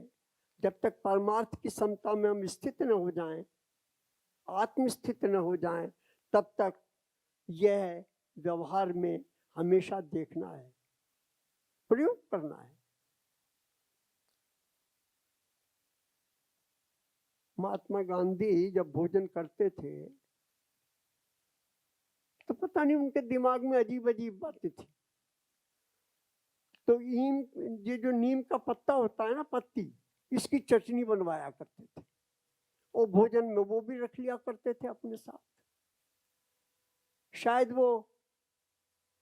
जब तक परमार्थ की समता में हम स्थित न हो जाएं, आत्मस्थित न हो जाएं, तब तक यह व्यवहार में हमेशा देखना है, प्रयोग करना है। महात्मा गांधी जब भोजन करते थे तो पता नहीं उनके दिमाग में अजीब अजीब बातें थी। तो ये जो नीम का पत्ता होता है ना, पत्ती, इसकी चटनी बनवाया करते थे, और भोजन में वो भी रख लिया करते थे अपने साथ। शायद वो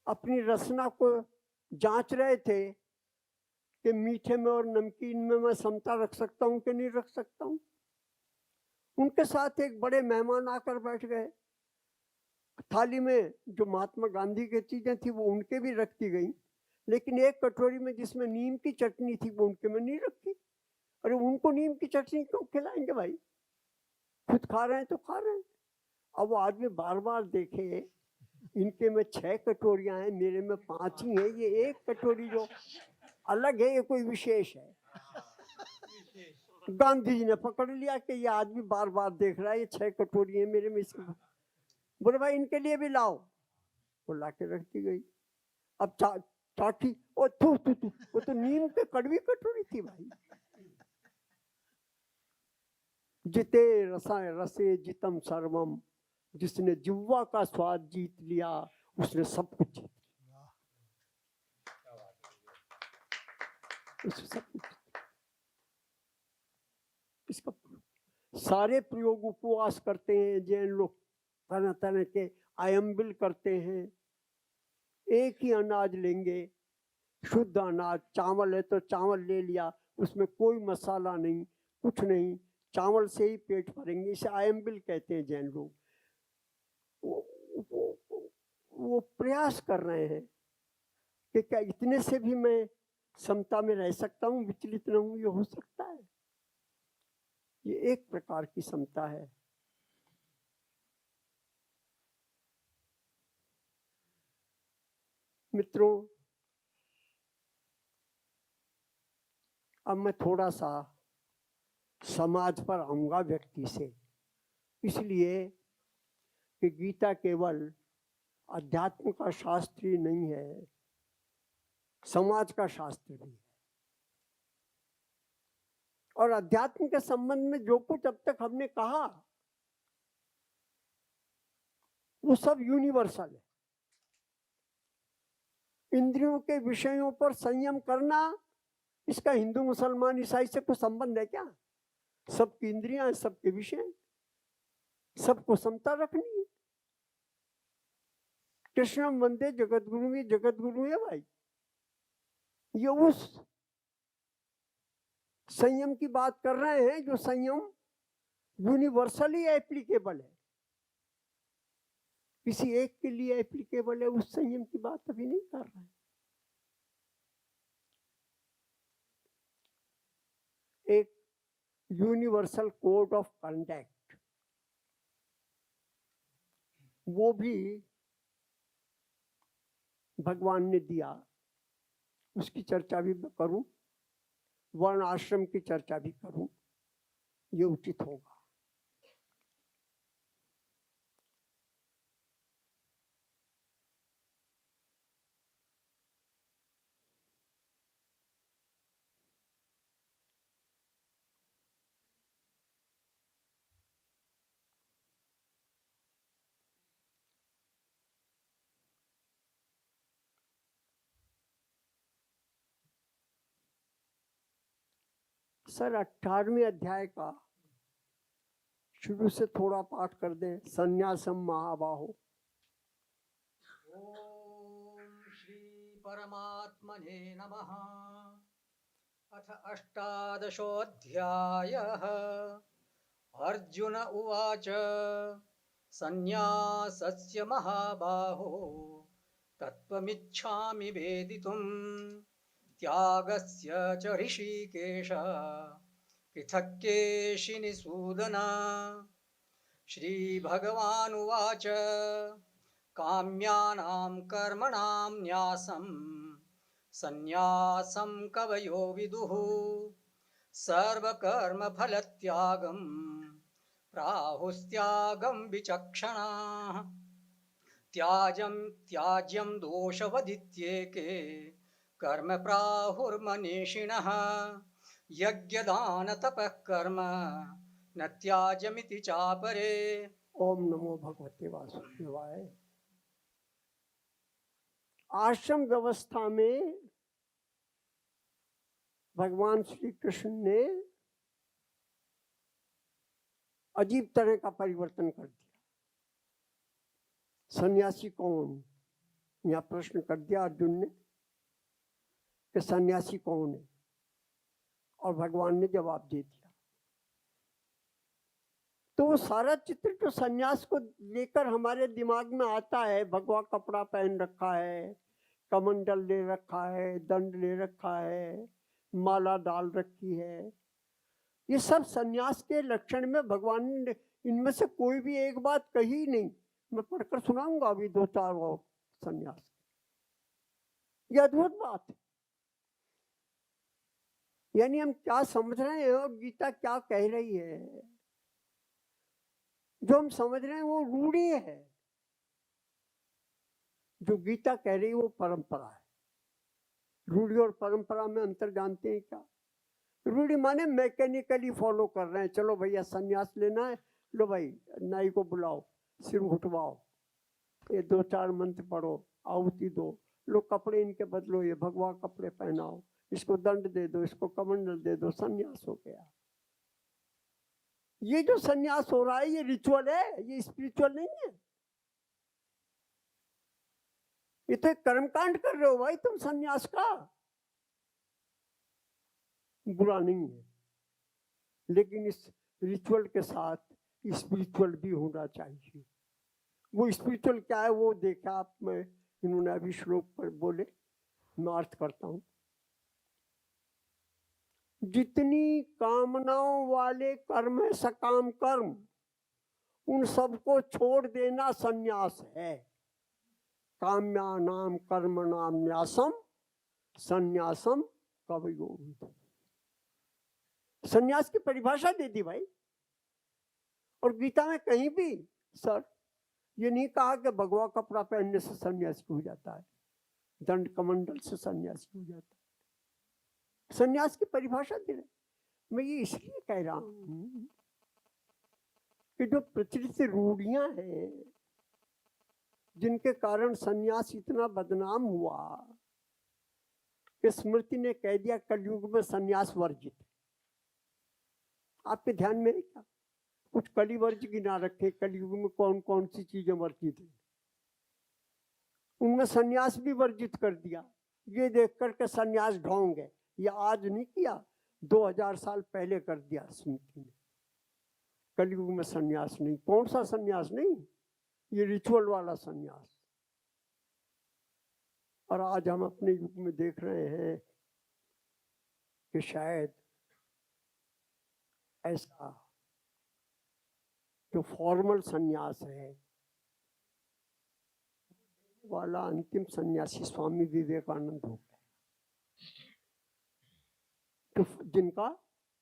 अपनी रसना को जांच रहे थे कि मीठे में और नमकीन में मैं समता रख सकता हूं कि नहीं रख सकता हूं। उनके साथ एक बड़े मेहमान आकर बैठ गए, थाली में जो महात्मा गांधी की चीजें थी वो उनके भी रखती गई, लेकिन एक कटोरी में जिसमें नीम की चटनी थी वो उनके में नहीं रखी। अरे उनको नीम की चटनी क्यों खिलाएंगे भाई? खुद खा रहे हैं तो खा रहे हैं, अब वो आदमी बार बार देखे, इनके में 6 कटोरियां हैं, मेरे में 5 ही हैं, ये एक कटोरी जो अलग है, ये कोई विशेष है। गांधी जी ने पकड़ लिया कि ये आदमी बार बार देख रहा है, ये 6 कटोरी है मेरे में, इसके बोले भाई इनके लिए भी लाओ। वो ला के रख दी गई। अब चाटी, ओ थू थू थू, वो तो नीम के कड़वी कटोरी थी भाई। जिते रसाय रसे जितम सर्वम, जिसने जिह्वा का स्वाद जीत लिया उसने सब कुछ जीत लिया। उसने सब कुछ इसका सारे प्रयोग उपवास करते हैं जैन लोग, तरह तरह के आयम्बिल करते हैं। एक ही अनाज लेंगे, शुद्ध अनाज, चावल है तो चावल ले लिया, उसमें कोई मसाला नहीं, कुछ नहीं, चावल से ही पेट भरेंगे, इसे आयम्बिल कहते हैं जैन लोग। वो प्रयास कर रहे हैं कि क्या इतने से भी मैं समता में रह सकता हूँ, विचलित न हूँ, ये हो सकता है। ये एक प्रकार की समता है। मित्रों, अब मैं थोड़ा सा समाज पर आऊंगा व्यक्ति से, इसलिए कि गीता केवल अध्यात्म का शास्त्र ही नहीं है, समाज का शास्त्र भी है। और अध्यात्म के संबंध में जो कुछ अब तक हमने कहा वो सब यूनिवर्सल है। इंद्रियों के विषयों पर संयम करना, इसका हिंदू मुसलमान ईसाई से कोई संबंध है क्या? सबकी इंद्रियां हैं, सबके विषय, सबको समता रखनी है। कृष्णम वंदे जगत गुरु, ये जगत गुरु है भाई। ये उस संयम की बात कर रहे हैं जो संयम यूनिवर्सली एप्लीकेबल है, किसी एक के लिए एप्लीकेबल है, उस संयम की बात अभी नहीं कर रहे हैं। एक यूनिवर्सल कोड ऑफ कंडक्ट, वो भी भगवान ने दिया, उसकी चर्चा भी करूं, वर्ण आश्रम की चर्चा भी करूं, ये उचित होगा। सर 18वें अध्याय का शुरू से थोड़ा पाठ कर दें। संन्यासम महाबाहो। ओम श्री परमात्मने नमः। अथ अष्टादशोऽध्यायः। अर्जुन उवाच संन्यासस्य महाबाहो तत्त्वमिच्छामि वेदितुम् त्यागस्य च ऋषिकेश पृथक् केशिनिसूदन। श्रीभगवानुवाच काम्यानां कर्मणां न्यासं संन्यासं कवयो विदुः सर्वकर्मफलत्यागं प्राहुस्त्यागं विचक्षणाः। त्याज्यं दोषवदित्येके कर्म प्राहुर्मनीषिणः यज्ञदानतपः कर्म न त्याज्यमिति चापरे। ओम नमो भगवते वासुदेवाय। आश्रम व्यवस्था में भगवान श्री कृष्ण ने अजीब तरह का परिवर्तन कर दिया। सन्यासी कौन, यह प्रश्न कर दिया अर्जुन ने कि सन्यासी कौन है, और भगवान ने जवाब दे दिया। तो वो सारा चित्र जो सन्यास को लेकर हमारे दिमाग में आता है, भगवा कपड़ा पहन रखा है, कमंडल ले रखा है, दंड ले रखा है, माला डाल रखी है, ये सब सन्यास के लक्षण में भगवान ने इनमें से कोई भी एक बात कही नहीं। मैं पढ़कर सुनाऊंगा अभी 2-4 और संन्यास। ये अद्भुत बात है। यानी हम क्या समझ रहे हैं और गीता क्या कह रही है। जो हम समझ रहे हैं वो रूढ़ी है, जो गीता कह रही है वो परंपरा है। रूढ़ी और परंपरा में अंतर जानते हैं क्या? रूढ़ी माने मैकेनिकली फॉलो कर रहे हैं। चलो भैया संन्यास लेना है, लो भाई नाई को बुलाओ, सिर उठवाओ, ये 2-4 मंत्र पढ़ो, आहुति दो, लो कपड़े इनके बदलो, ये भगवा कपड़े पहनाओ, इसको दंड दे दो, इसको कमंडल दे दो, संन्यास हो गया। ये जो संन्यास हो रहा है ये रिचुअल है, ये स्पिरिचुअल नहीं है। ये तो एक कर्मकांड कर रहे हो भाई तुम संन्यास का। बुरा नहीं है, लेकिन इस रिचुअल के साथ स्पिरिचुअल भी होना चाहिए। वो स्पिरिचुअल क्या है वो देखा आप में, इन्होंने अभी श्लोक पर बोले, मैं अर्थ करता हूं। जितनी कामनाओं वाले कर्म है, सकाम कर्म, उन सबको छोड़ देना संन्यास है। काम्या नाम कर्म नाम न्यासम संन्यासम कवयो। संन्यास की परिभाषा दे दी भाई। और गीता में कहीं भी सर ये नहीं कहा कि भगवा कपड़ा पहनने से सन्यासी हो जाता है, दंड कमंडल से सन्यासी हो जाता है। सन्यास की परिभाषा दे रहे। मैं ये इसलिए कह रहा हूं कि जो प्रचलित रूढ़ियां हैं जिनके कारण सन्यास इतना बदनाम हुआ कि स्मृति ने कह दिया कलयुग में सन्यास वर्जित। आपके ध्यान में है क्या? कुछ कली वर्ज गिना रखे, कलयुग में कौन कौन सी चीजें वर्जित है, उनमें सन्यास भी वर्जित कर दिया। ये देख करके सन्यास ढोंग है। ये आज नहीं किया, 2000 साल पहले कर दिया स्मृति ने। कलयुग में सन्यास नहीं। कौन सा सन्यास नहीं? ये रिचुअल वाला सन्यास। और आज हम अपने युग में देख रहे हैं कि शायद ऐसा जो फॉर्मल सन्यास है वाला अंतिम सन्यासी स्वामी विवेकानंद हो गए, तो जिनका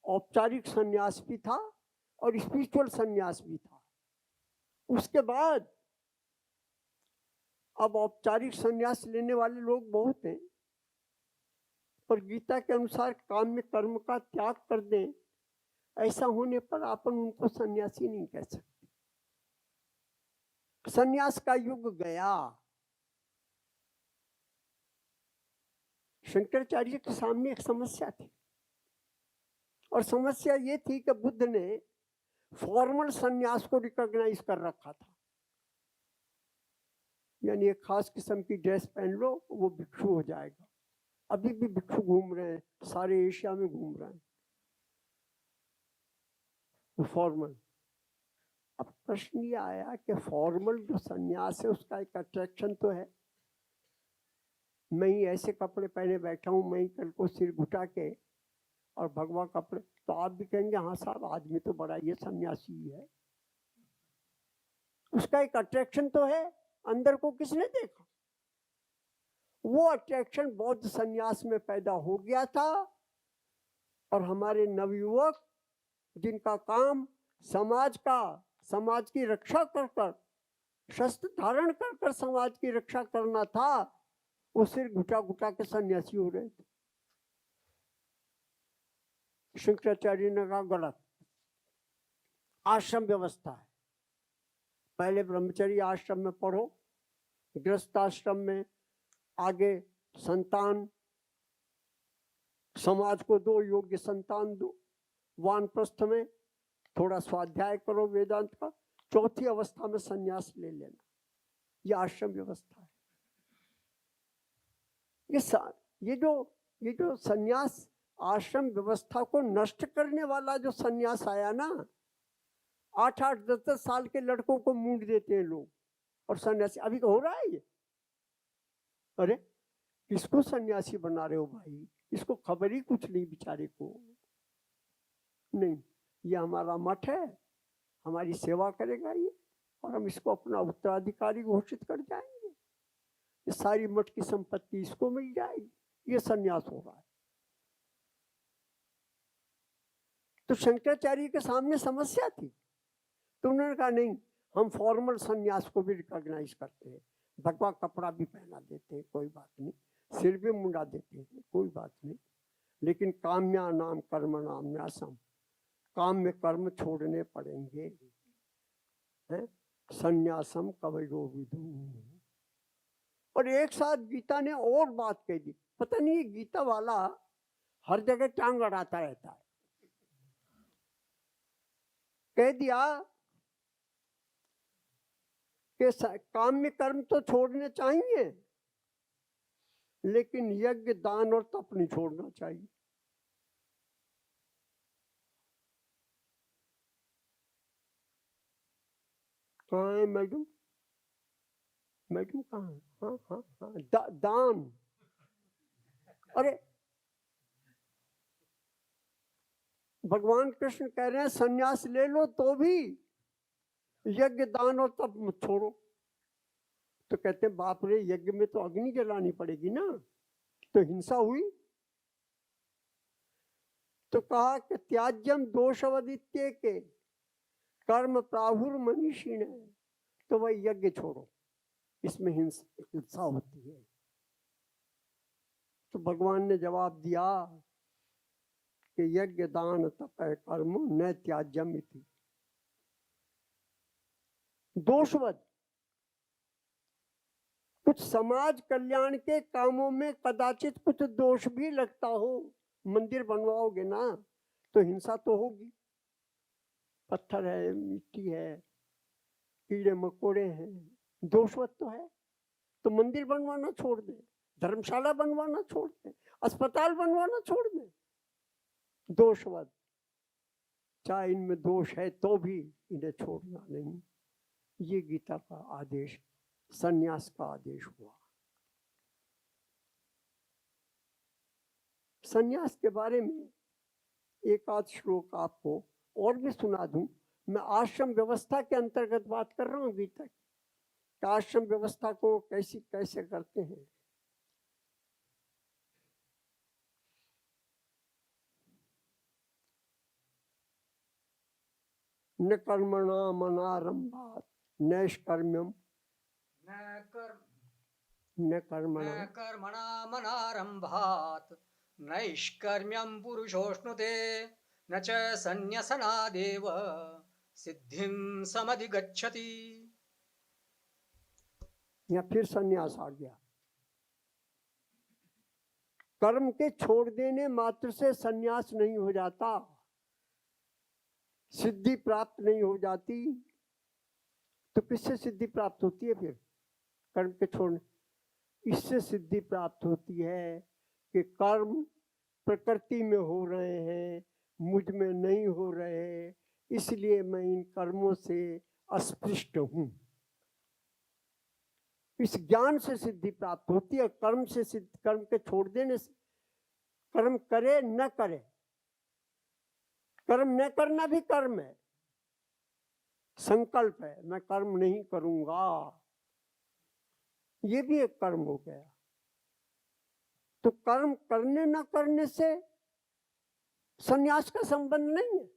औपचारिक सन्यास भी था और स्पिरिचुअल सन्यास भी था। उसके बाद अब औपचारिक सन्यास लेने वाले लोग बहुत हैं, पर गीता के अनुसार काम में कर्म का त्याग कर दें, ऐसा होने पर अपन उनको सन्यासी नहीं कह सकते। सन्यास का युग गया। शंकराचार्य के सामने एक समस्या थी, और समस्या ये थी कि बुद्ध ने फॉर्मल सन्यास को रिकॉग्नाइज कर रखा था। यानी एक खास किस्म की ड्रेस पहन लो वो भिक्षु हो जाएगा। अभी भी भिक्षु घूम रहे हैं, सारे एशिया में घूम रहे हैं फॉर्मल। अब प्रश्न ये आया कि फॉर्मल जो सन्यास है उसका एक अट्रैक्शन तो है। मैं ही ऐसे कपड़े पहने बैठा हूं, मैं ही कल को सिर घुटा के और भगवा कपड़े, तो आप भी कहेंगे हाँ साहब आदमी तो बड़ा ये सन्यासी है। उसका एक अट्रैक्शन तो है, अंदर को किसने देखा? वो अट्रैक्शन बौद्ध सन्यास में पैदा हो गया था। और हमारे नवयुवक जिनका काम समाज की रक्षा कर कर, शस्त्र धारण कर कर समाज की रक्षा करना था, वो सिर घुटा घुटा के सन्यासी हो रहे थे। शंकराचार्य ने कहा गलत, आश्रम व्यवस्था है। पहले ब्रह्मचर्य आश्रम में पढ़ो, गृहस्थ आश्रम में आगे संतान, समाज को दो योग्य संतान दो, वानप्रस्थ में थोड़ा स्वाध्याय करो वेदांत का, चौथी अवस्था में संन्यास ले लेना। यह आश्रम व्यवस्था है। ये जो संन्यास आश्रम व्यवस्था को नष्ट करने वाला जो संन्यास आया ना, 8-8, 10-10 साल के लड़कों को मूंड देते हैं लोग, और सन्यासी अभी हो रहा है ये। अरे किसको सन्यासी बना रहे हो भाई? इसको खबर ही कुछ नहीं बेचारे को। नहीं, ये हमारा मठ है, हमारी सेवा करेगा ये, और हम इसको अपना उत्तराधिकारी घोषित कर जाएंगे, ये सारी मठ की संपत्ति इसको मिल जाएगी। ये सन्यास हो रहा है। तो शंकराचार्य के सामने समस्या थी, तो उन्होंने कहा नहीं, हम फॉर्मल सन्यास को भी रिकॉग्नाइज करते हैं, भगवा कपड़ा भी पहना देते हैं, कोई बात नहीं, सिर भी मुंडा देते हैं, कोई बात नहीं, लेकिन काम्या नाम कर्म नाम न्यासम, काम में कर्म छोड़ने पड़ेंगे, हैं? संन्यासम कवयो विदु। और एक साथ गीता ने और बात कह दी, पता नहीं ये गीता वाला हर जगह टांग अड़ाता रहता है। कह दिया कि काम में कर्म तो छोड़ने चाहिए, लेकिन यज्ञ दान और तप नहीं छोड़ना चाहिए। कहाँ है मैडम? मैडम कहाँ है? हाँ हाँ हाँ, दान। अरे भगवान कृष्ण कह रहे हैं सन्यास ले लो तो भी यज्ञ दान और तप मत छोड़ो। तो कहते हैं बाप रे, यज्ञ में तो अग्नि जलानी पड़ेगी ना, तो हिंसा हुई। तो कहा कि त्याज्यम दोषवदित्य के कर्म प्राहुर मनीषिण, तो वही यज्ञ छोड़ो, इसमें हिंसा होती है। तो भगवान ने जवाब दिया कि यज्ञ दान तप कर्म न त्याज्यम इति। दोषवद, कुछ समाज कल्याण के कामों में कदाचित कुछ दोष भी लगता हो। मंदिर बनवाओगे ना तो हिंसा तो होगी, पत्थर है, मिट्टी है, कीड़े मकोड़े हैं, दोषवत तो है। तो मंदिर बनवाना छोड़ दे, धर्मशाला बनवाना छोड़ दे, अस्पताल बनवाना छोड़ दे, दोषवत। चाहे इनमें दोष है तो भी इन्हें छोड़ना नहीं। ये गीता का आदेश, सन्यास का आदेश हुआ। सन्यास के बारे में एक आध श्लोक आपको और भी सुना दूं। मैं आश्रम व्यवस्था के अंतर्गत बात कर रहा हूँ गीता की। आश्रम व्यवस्था को कैसे करते हैं। न कर्मणा मनारंभात नैष्कर्म्यम, न कर्मणा मनारंभात नैष्कर्म्यं पुरुषोष्णुते, न च संन्यसनादेव सिद्धिं समधिगच्छति। या फिर सन्यास आ गया। कर्म के छोड़ देने मात्र से सन्यास नहीं हो जाता, सिद्धि प्राप्त नहीं हो जाती। तो किससे सिद्धि प्राप्त होती है फिर? कर्म के छोड़ने, इससे सिद्धि प्राप्त होती है कि कर्म प्रकृति में हो रहे हैं, मुझ में नहीं हो रहे, इसलिए मैं इन कर्मों से अस्पृष्ट हूं। इस ज्ञान से सिद्धि प्राप्त होती है। कर्म से कर्म के छोड़ देने से, कर्म करे न करे, कर्म न करना भी कर्म है, संकल्प है, मैं कर्म नहीं करूंगा, ये भी एक कर्म हो गया। तो कर्म करने न करने से सन्यास का संबंध नहीं है।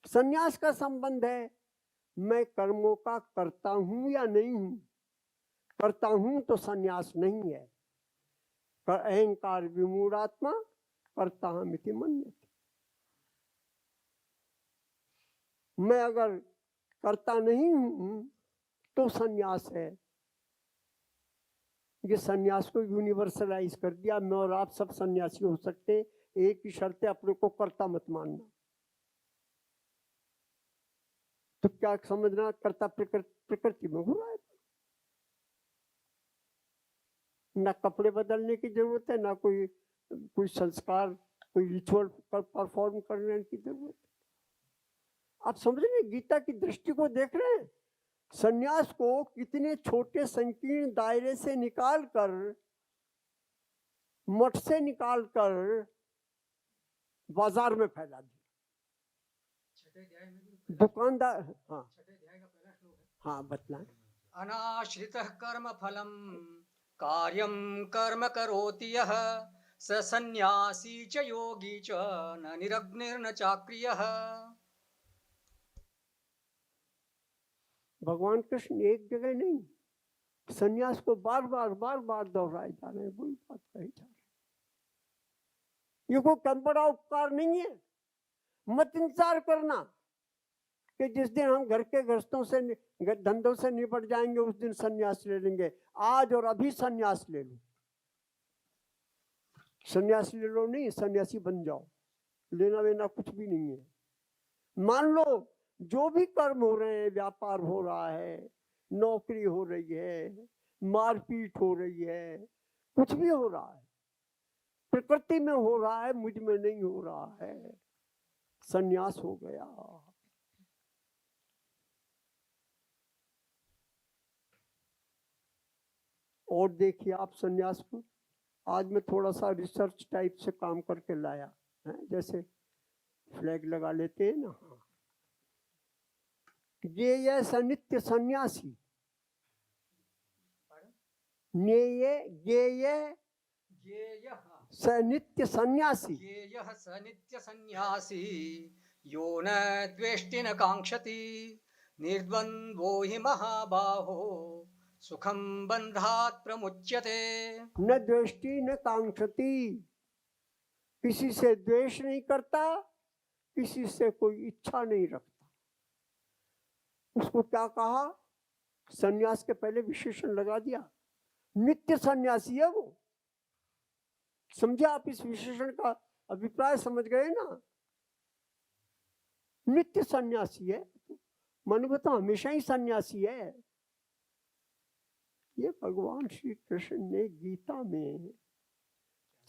सन्यास का संबंध है मैं कर्मों का करता हूं या नहीं हूं। करता हूं तो सन्यास नहीं है। अहंकार विमूढ़ात्मा करता हम इति मन्यते। मैं अगर करता नहीं हूं तो सन्यास है। ये सन्यास को यूनिवर्सलाइज कर दिया। मैं और आप सब सन्यासी हो सकते हैं, एक ही शर्त है, अपने को कर्ता मत मानना। तो क्या समझना, कर्ता प्रकृति में हो रहा है। ना कपड़े बदलने की जरूरत है, ना कोई संस्कार, कोई रिचुअल परफॉर्म करने की जरूरत है। आप समझ रहे हैं, गीता की दृष्टि को देख रहे हैं। सन्यास को कितने छोटे संकीर्ण दायरे से निकालकर, मठ से निकालकर बाजार में फैला दिया। छठे अध्याय में भी दुकानदार, हाँ हाँ बतलाएं। अनाश्रितः कर्म फलम कार्यम कर्म करोति यः स सन्यासी च योगी च न निरग्निर्न चाक्रियः। भगवान कृष्ण एक जगह नहीं, सन्यास को बार बार दोहराए जा रहे हैं, वही बात कही जा रही है। ये कोई कम बड़ा उपकार नहीं है। मत इंतजार करना कि जिस दिन हम घर के गृहस्थों से धंधों से निपट जाएंगे उस दिन सन्यास ले लेंगे। आज और अभी सन्यास ले लो। सन्यास ले लो नहीं, सन्यासी बन जाओ। लेना लेना कुछ भी नहीं है। मान लो जो भी कर्म हो रहे हैं, व्यापार हो रहा है, नौकरी हो रही है, मारपीट हो रही है, कुछ भी हो रहा है, प्रकृति में हो रहा है, मुझ में नहीं हो रहा है, सन्यास हो गया। और देखिए आप सन्यास को, आज मैं थोड़ा सा रिसर्च टाइप से काम करके लाया है, जैसे फ्लैग लगा लेते हैं ना, ये सनित्य सन्यासी, सनित्य सन्यासी, ज्ञेयः स नित्य सन्यासी यो न द्वेष्टि न कांक्षति निर्द्वन्द्वो हि महाबाहो सुखम बंधात् प्रमुच्यते। न द्वेष्टि न कांक्षति, किसी से द्वेष नहीं करता, किसी से कोई इच्छा नहीं रखता। उसको क्या कहा? सन्यास के पहले विशेषण लगा दिया, नित्य सन्यासी है वो। समझे आप? इस विशेषण का अभिप्राय समझ गए ना? नित्य सन्यासी है, मन तो हमेशा ही सन्यासी है। ये भगवान श्री कृष्ण ने गीता में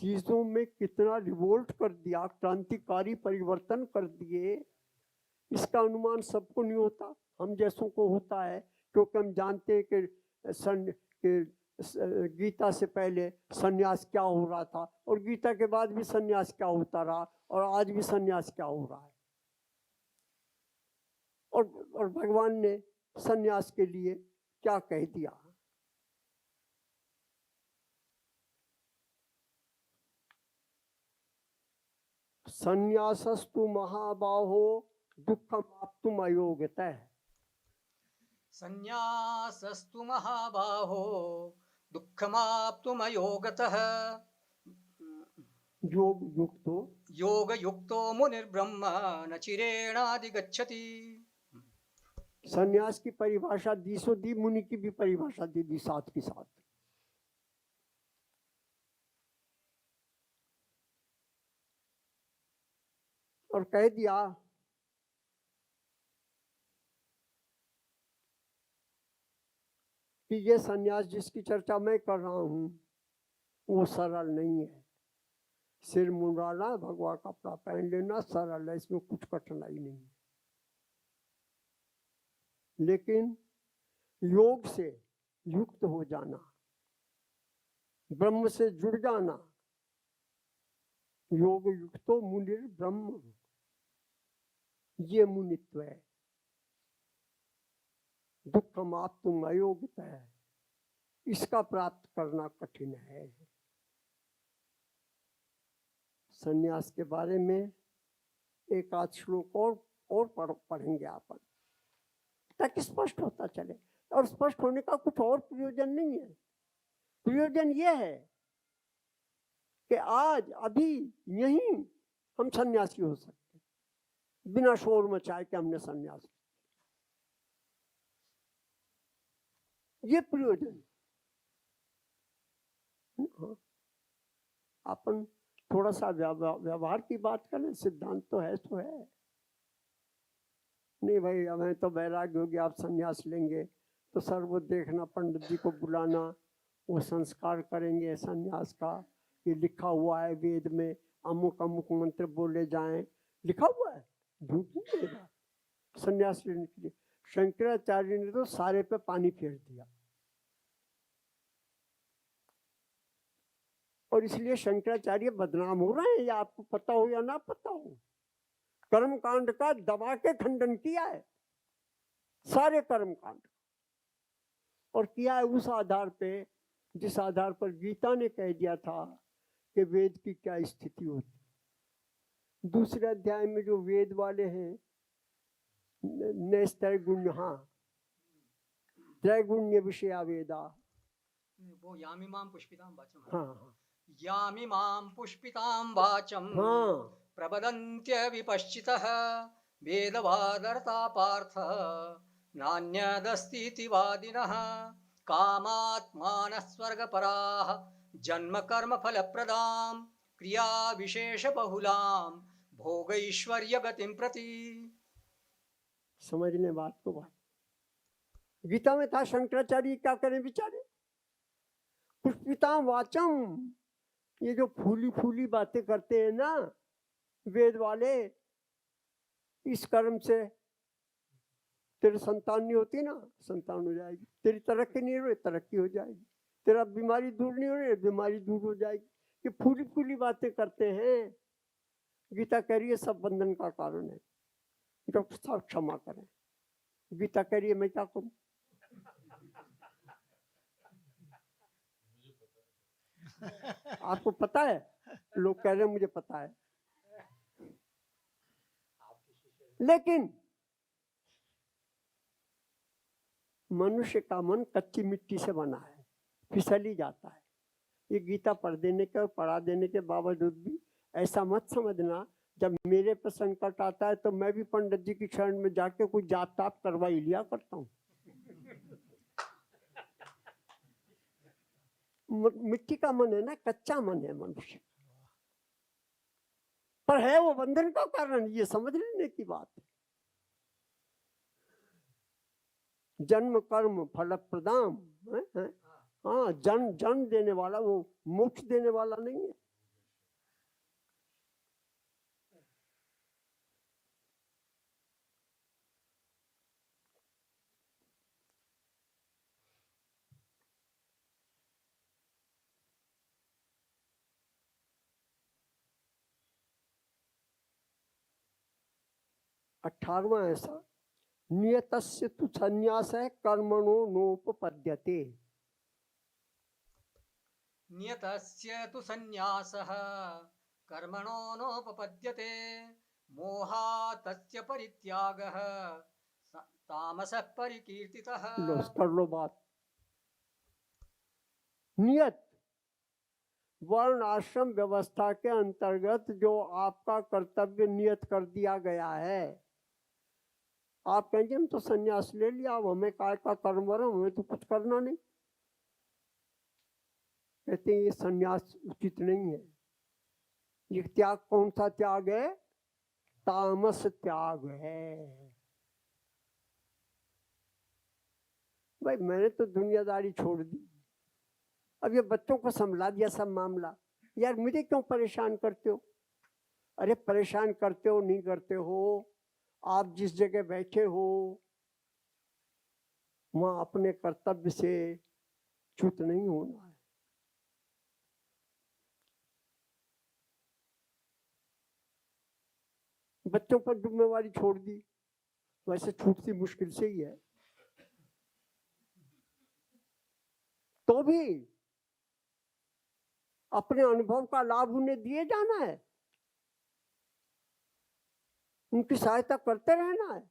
चीजों में कितना रिवोल्ट कर दिया, क्रांतिकारी परिवर्तन कर दिए। इसका अनुमान सबको नहीं होता, हम जैसों को होता है, क्योंकि हम जानते हैं कि गीता से पहले सन्यास क्या हो रहा था, और गीता के बाद भी सन्यास क्या होता रहा, और आज भी सन्यास क्या हो रहा है। और भगवान ने सन्यास के लिए क्या कह दिया। सन्यासस्तु महाबाहो दुःखमाप्तुम् अयोग्यतः। संन्यासस्तु महाबाहो दुःखमाप्तुम् अयोगतः योग युक्तो योग युक्तो मुनिर्ब्रह्म न चिरेणाधिगच्छति। सन्यास की परिभाषा दी सो दी, मुनि की भी परिभाषा दी दी साथ के साथ। और कह दिया कि ये सन्यास जिसकी चर्चा मैं कर रहा हूं वो सरल नहीं है। सिर मुंडाना, भगवा कपड़ा पहन लेना सरल है, इसमें कुछ कठिनाई नहीं है। लेकिन योग से युक्त हो जाना, ब्रह्म से जुड़ जाना, योग युक्तो मुनिर ब्रह्म, ये मुनित्व है। दुःखमाप्तुम् अयोग्यतः, इसका प्राप्त करना कठिन है। सन्यास के बारे में एक आध श्लोक और पढ़ेंगे अपन, ताकि स्पष्ट होता चले। और स्पष्ट होने का कुछ और प्रयोजन नहीं है। प्रयोजन यह है कि आज अभी यहीं हम सन्यासी हो सकते, बिना शोर मचाए कि हमने सन्यास। ये प्रयोजन। अपन थोड़ा सा व्यवहार की बात करें, सिद्धांत तो है सो है। नहीं भाई, हमें तो वैराग्य हो गया, आप सन्यास लेंगे तो सर वो देखना, पंडित जी को बुलाना, वो संस्कार करेंगे सन्यास का। ये लिखा हुआ है वेद में, अमुक अमुक मंत्र बोले जाएं, लिखा हुआ है, झूठ नहीं है बात। सन्यास लेने के लिए शंकराचार्य ने तो सारे पे पानी फेर दिया। और इसलिए शंकराचार्य बदनाम हो रहे हैं, या आपको पता हो या ना पता हो। कर्म कांड का दबा के खंडन किया है, सारे कर्म कांड, और किया है उस आधार पे जिस आधार पर गीता ने कह दिया था कि वेद की क्या स्थिति होती। दूसरे अध्याय में जो वेद वाले हैं, त्रैगुण्य, हाँ, त्रैगुण्य विषया वेदा, वो यामिमां पुष्पितां वाचम, हाँ हाँ यामिमां पुष्पितां वाचम हाँ, प्रबदन्त्य विपश्चितः वेदवादर्ता पार्थ नान्यदस्तीति वादिनः कामात्मानः स्वर्गपराः जन्म कर्म फलप्रदां क्रिया विशेष बहुलां भोगैश्वर्य गतिं प्रति। समझने बात को बात। गीता में था, शंकराचार्य क्या करें बेचारे, पुष्पितां वाचम, ये जो फूली फूली बातें करते हैं ना वेद वाले, इस कर्म से तेरी संतान नहीं होती ना, संतान हो जाएगी, तेरी तरक्की नहीं हो रही, तरक्की हो जाएगी, तेरा बीमारी दूर नहीं हो रही, बीमारी दूर हो जाएगी। ये फूली फूली बातें करते हैं। गीता कह रही है सब बंधन का कारण है, डॉक्टर साहब क्षमा करें। गीता कह रही है मैं क्या करूं? आपको पता है? लोग कह रहे हैं मुझे पता है, लेकिन मनुष्य का मन कच्ची मिट्टी से बना है, फिसल ही जाता है। ये गीता पढ़ देने के और पढ़ा देने के बावजूद भी ऐसा मत समझना, जब मेरे पर संकट आता है तो मैं भी पंडित जी की शरण में जाके कुछ जाप ताप करवा ही लिया करता हूँ। मिट्टी का मन है ना, कच्चा मन है मनुष्य, पर है वो बंधन का कारण, ये समझ लेने की बात है। जन्म कर्म फल प्रदान, हाँ, जन्म देने वाला, वो मोक्ष देने वाला नहीं है। अठारवा ऐसा, नियतस्य तु संन्यास है कर्मणो नोपपद्यते। नियतस्य तु संन्यासः कर्मणो नोपपद्यते मोहातस्य परित्यागः तामसः परिकीर्तितः। लो कर लो बात। नियत वर्ण आश्रम व्यवस्था के अंतर्गत जो आपका कर्तव्य नियत कर दिया गया है, आप कहेंगे हम तो संन्यास ले लिया, अब हमें काय का कर्म वरम, हमें तो कुछ करना नहीं। कहते हैं ये संन्यास उचित नहीं है। ये त्याग कौन सा त्याग है? तामस त्याग है। भाई मैंने तो दुनियादारी छोड़ दी, अब ये बच्चों को संभला दिया सब मामला, यार मुझे क्यों परेशान करते हो? अरे परेशान करते हो नहीं करते हो, आप जिस जगह बैठे हो वहां अपने कर्तव्य से च्युत नहीं होना है। बच्चों पर जिम्मेवारी छोड़ दी, वैसे छूटती मुश्किल से ही है, तो भी अपने अनुभव का लाभ उन्हें दिए जाना है, उनकी सहायता करते रहना है।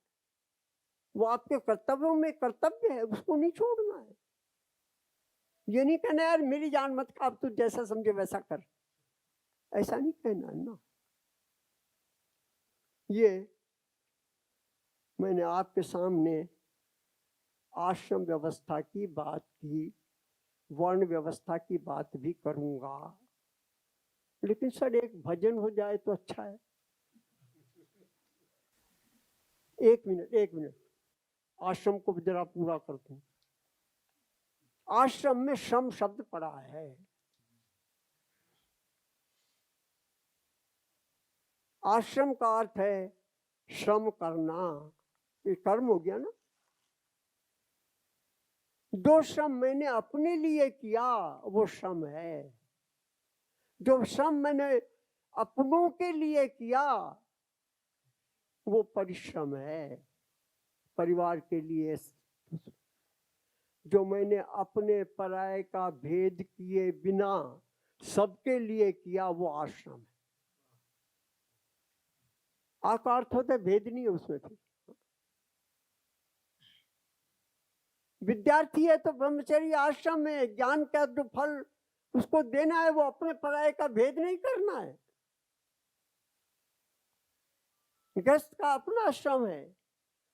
वो आपके कर्तव्यों में कर्तव्य है, उसको नहीं छोड़ना है। ये नहीं कहना यार मेरी जान मत खा, अब तू जैसा समझे वैसा कर, ऐसा नहीं कहना है ना। ये मैंने आपके सामने आश्रम व्यवस्था की बात की, वर्ण व्यवस्था की बात भी करूंगा, लेकिन सर एक भजन हो जाए तो अच्छा है। एक मिनट आश्रम को जरा पूरा कर दूं। आश्रम में श्रम शब्द पड़ा है। आश्रम का अर्थ है श्रम करना, ये कर्म हो गया ना। जो श्रम मैंने अपने लिए किया वो श्रम है, जो श्रम मैंने अपनों के लिए किया वो परिश्रम है परिवार के लिए। जो मैंने अपने पराये का भेद किए बिना सबके लिए किया वो आश्रम है। आका अर्थ होता है भेद नहीं है उसमें। फिर विद्यार्थी है तो ब्रह्मचर्य आश्रम में ज्ञान का जो फल उसको देना है वो अपने पराये का भेद नहीं करना है। गृहस्थ का अपना आश्रम है,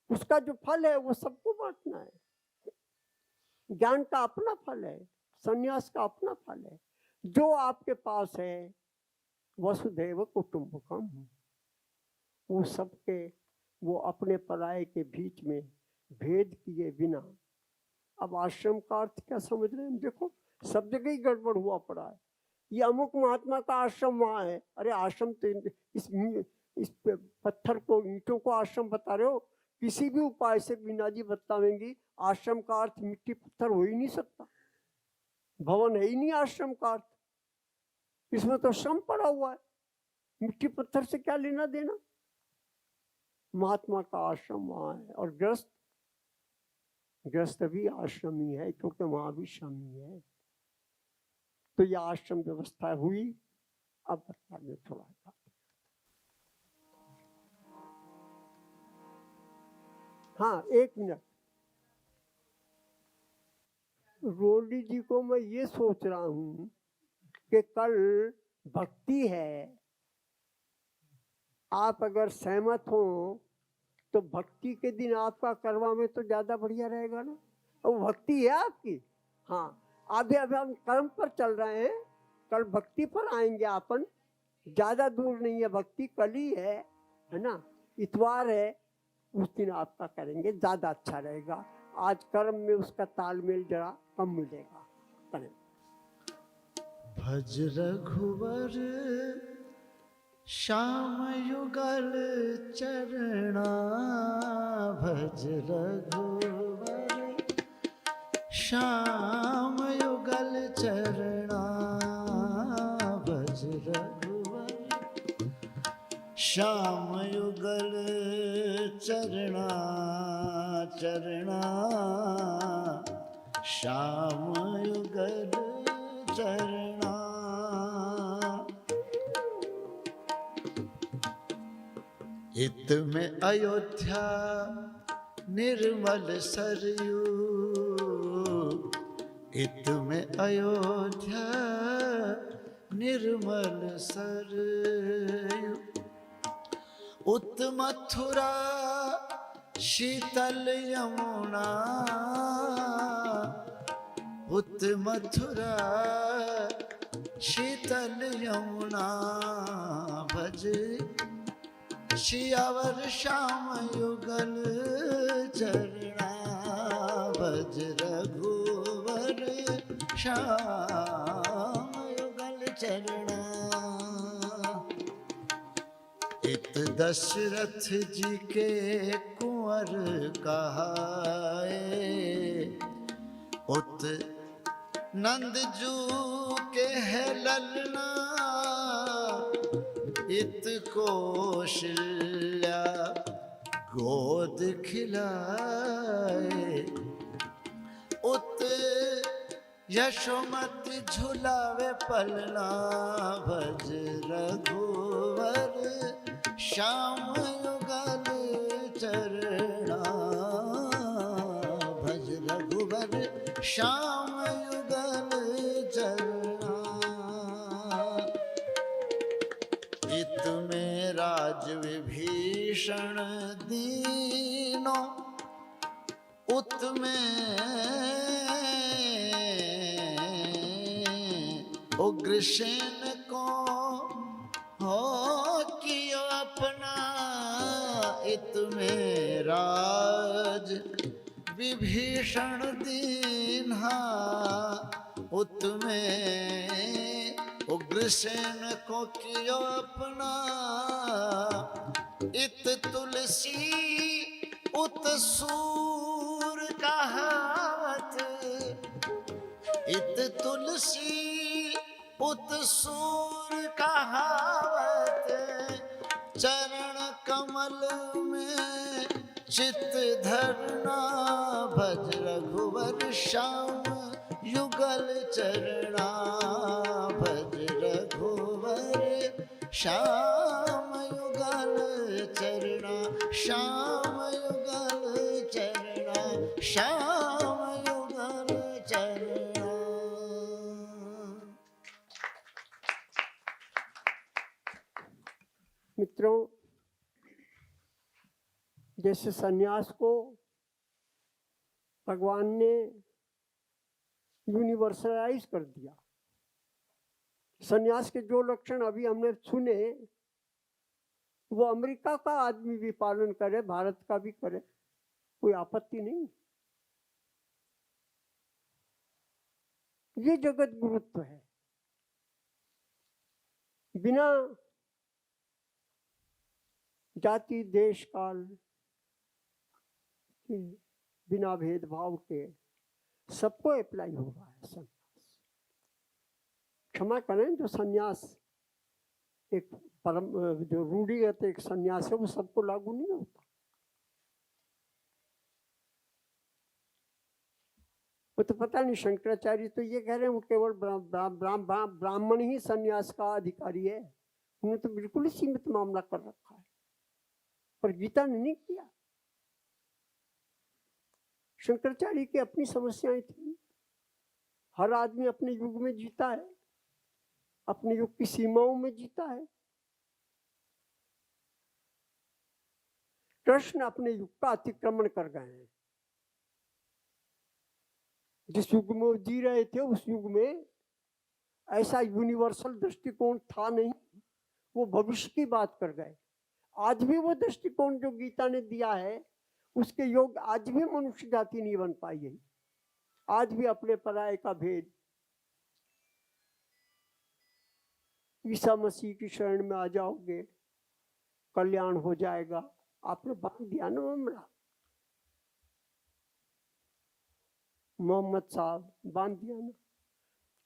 उसका जो फल है वो सबको बांटना है। ज्ञान का अपना फल है, संन्यास का अपना फल है। जो आपके पास है वसुधैव कुटुंबकम, वो सबके वो अपने पराये के बीच में भेद किए बिना। अब आश्रम का अर्थ क्या समझ रहे हैं? देखो सब जगह ही गड़बड़ हुआ पड़ा है। ये अमुक महात्मा का आश्रम वहां है, अरे आश्रम तो इस पत्थर को ईंटों को आश्रम बता रहे हो? किसी भी उपाय से बीना जी बतावेंगी आश्रम का अर्थ मिट्टी पत्थर हो ही नहीं सकता, भवन है ही नहीं आश्रम का अर्थ। इसमें तो श्रम पड़ा हुआ है, मिट्टी पत्थर से क्या लेना देना। महात्मा का आश्रम वहां है और गृहस्थ भी आश्रम ही है क्योंकि वहां भी श्रम ही है। तो यह आश्रम व्यवस्था हुई। अब बता दें थोड़ा सा। हाँ 1 मिनट, रोली जी को मैं ये सोच रहा हूं कि कल भक्ति है, आप अगर सहमत हो तो भक्ति के दिन आपका करवा में तो ज्यादा बढ़िया रहेगा ना। वो भक्ति है आपकी। हाँ अभी हम कर्म पर चल रहे हैं, कल भक्ति पर आएंगे अपन, ज्यादा दूर नहीं है, भक्ति कल ही है ना, इतवार है, उस दिन आपका करेंगे, ज्यादा अच्छा रहेगा। आज कर्म में उसका तालमेल जरा कम मिलेगा। करें। भज रघुवर श्याम युगल चरणा, भज रघुवर श्याम युगल चरणा, भज रघुवर श्याम युगल चरणा, चरणा श्याम युगल चरणा। इत में अयोध्या निर्मल सरयू, इत में अयोध्या निर्मल सरयू, उत मथुरा शीतल यमुना, उत मथुरा शीतल यमुना, भज सियावर श्याम युगल चरणा, भज रघुवर श्याम युगल चरणा। इत दशरथ जी के कुंवर कहाए, उत नंद जू के है ललना, इत कौशल्या गोद खिलाए, उत यशोमति झुलावे पलना, भज रघुवर श्याम युगल चरणा, भज रघुवर श्याम युगल चरणा। इत में राज विभीषण दीनो, उत में उग्रसेन को हो कियो अपना, इत में राज विभीषण दीन्हा, उत में उग्रसेन को कियो अपना, इत तुलसी उत सूर कहावत, इत तुलसी उत सूर कहावत, चरण कमल चित धरना भज रघुवर श्याम युगल चरणा भज रघुवर श्याम युगल चरणा श्याम युगल चरणा श्याम युगल चरणा। मित्रों, जैसे सन्यास को भगवान ने यूनिवर्सलाइज कर दिया, सन्यास के जो लक्षण अभी हमने सुने वो अमेरिका का आदमी भी पालन करे, भारत का भी करे, कोई आपत्ति नहीं। ये जगत गुरुत्व है। बिना जाति देश काल के, बिना भेदभाव के सबको अप्लाई हो रहा है सन्यास। क्षमा करें, जो सन्यास एक परम जो रूढ़िगत एक सन्यास है वो सबको लागू नहीं होता। वो तो पता नहीं, शंकराचार्य तो ये कह रहे हैं वो केवल ब्राह्मण ही सन्यास का अधिकारी है। उन्होंने तो बिल्कुल ही सीमित मामला कर रखा है, पर गीता ने नहीं किया। शंकराचार्य की अपनी समस्याएं थी। हर आदमी अपने युग में जीता है, अपने युग की सीमाओं में जीता है। कृष्ण अपने युग का अतिक्रमण कर गए हैं। जिस युग में वो जी रहे थे उस युग में ऐसा यूनिवर्सल दृष्टिकोण था नहीं, वो भविष्य की बात कर गए। आज भी वो दृष्टिकोण जो गीता ने दिया है उसके योग आज भी मनुष्य जाति नहीं बन पाई है। आज भी अपने पराये का भेद। ईसा मसीह की शरण में आ जाओगे, कल्याण हो जाएगा, आपने बांध दिया ना मामला। मोहम्मद साहब बांध दिया ना,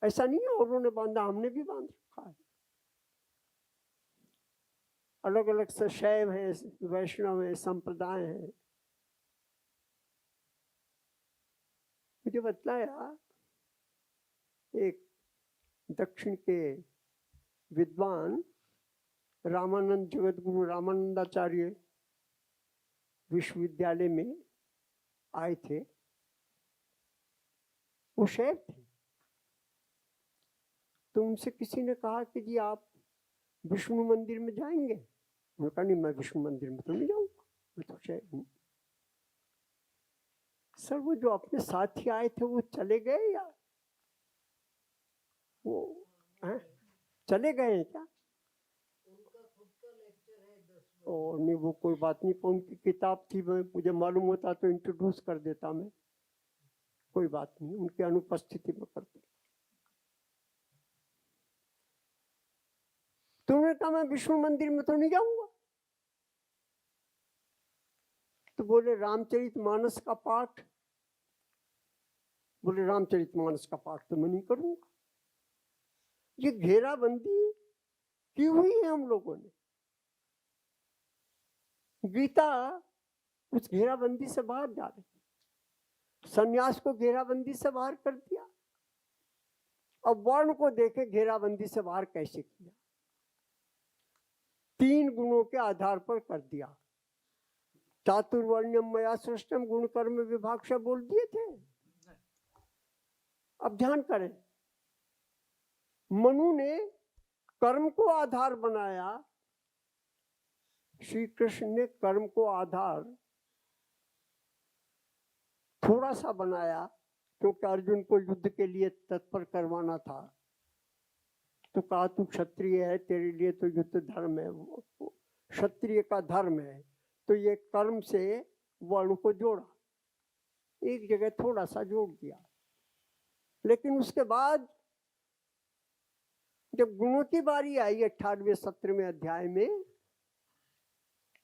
ऐसा नहीं है औरों ने बांधा, हमने भी बांध रखा है। अलग अलग से शैव है, वैष्णव है, संप्रदाय है। मुझे बतलाया एक दक्षिण के विद्वान रामानंद, जगत गुरु रामानंदाचार्य विश्वविद्यालय में आए थे। वो शैव थे। तो उनसे किसी ने कहा कि जी आप विष्णु मंदिर में जाएंगे? उन्होंने कहा नहीं, मैं विष्णु मंदिर में तो नहीं जाऊंगा, मैं तो शैव हूं। सर, वो जो अपने साथी आए थे वो चले गए या वो चले गए हैं क्या? और नहीं, वो कोई बात नहीं, उनकी किताब थी, मुझे मालूम होता तो इंट्रोड्यूस कर देता मैं। कोई बात नहीं, उनकी अनुपस्थिति में करते। तुमने कहा मैं विष्णु मंदिर में तो नहीं जाऊंगा। तो बोले रामचरितमानस का पाठ, बोले रामचरितमानस का पाठ तो मैं नहीं करूंगा। ये घेराबंदी की हुई है हम लोगों ने। गीता उस घेराबंदी से बाहर जा रही, सन्यास को घेराबंदी से बाहर कर दिया। अब वर्ण को देखे घेराबंदी से बाहर कैसे किया। 3 गुणों के आधार पर कर दिया। चातुर्वर्ण्यम मया सृष्टम, गुण कर्म विभाग से बोल दिए थे। अब ध्यान करें, मनु ने कर्म को आधार बनाया, श्री कृष्ण ने कर्म को आधार थोड़ा सा बनाया, क्योंकि अर्जुन को युद्ध के लिए तत्पर करवाना था। तो कहा तू क्षत्रिय है, तेरे लिए तो युद्ध धर्म है, क्षत्रिय का धर्म है। तो ये कर्म से वर्ण को जोड़ा, एक जगह थोड़ा सा जोड़ दिया। लेकिन उसके बाद जब गुणों की बारी आई 18वें 17वें अध्याय में,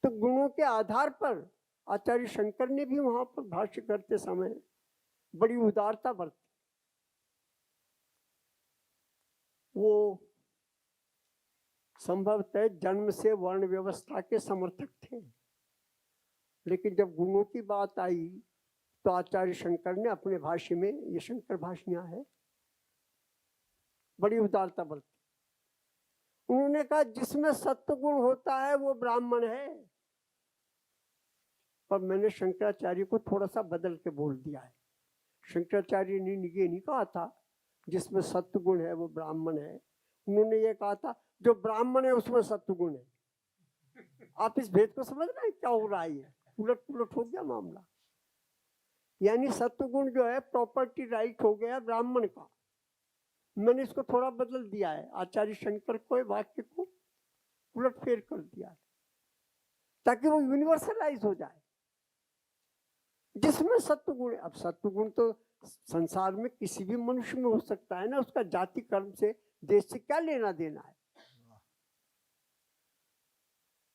तो गुणों के आधार पर आचार्य शंकर ने भी वहां पर भाष्य करते समय बड़ी उदारता बरती। वो संभवतः जन्म से वर्ण व्यवस्था के समर्थक थे। लेकिन जब गुणों की बात आई तो आचार्य शंकर ने अपने भाष्य में, ये शंकर भाषियां है, बड़ी उदारता बरती। उन्होंने कहा जिसमें सत्व गुण होता है वो ब्राह्मण है। पर मैंने शंकराचार्य को थोड़ा सा बदल के बोल दिया है। शंकराचार्य ने ये नहीं कहा था जिसमें सत्व गुण है वो ब्राह्मण है। उन्होंने ये कहा था जो ब्राह्मण है उसमें सत्व गुण है। आप इस भेद को समझ रहे हैं क्या हो रहा है? ये उलट पुलट हो गया मामला। यानी सत्व गुण जो है प्रॉपर्टी राइट हो गया ब्राह्मण का। मैंने इसको थोड़ा बदल दिया है, आचार्य शंकर को वाक्य को उलट फेर कर दिया है ताकि वो यूनिवर्सलाइज हो जाए। जिसमें सत्व गुण, अब सत्व गुण तो संसार में किसी भी मनुष्य में हो सकता है ना, उसका जाति कर्म से देश से क्या लेना देना है।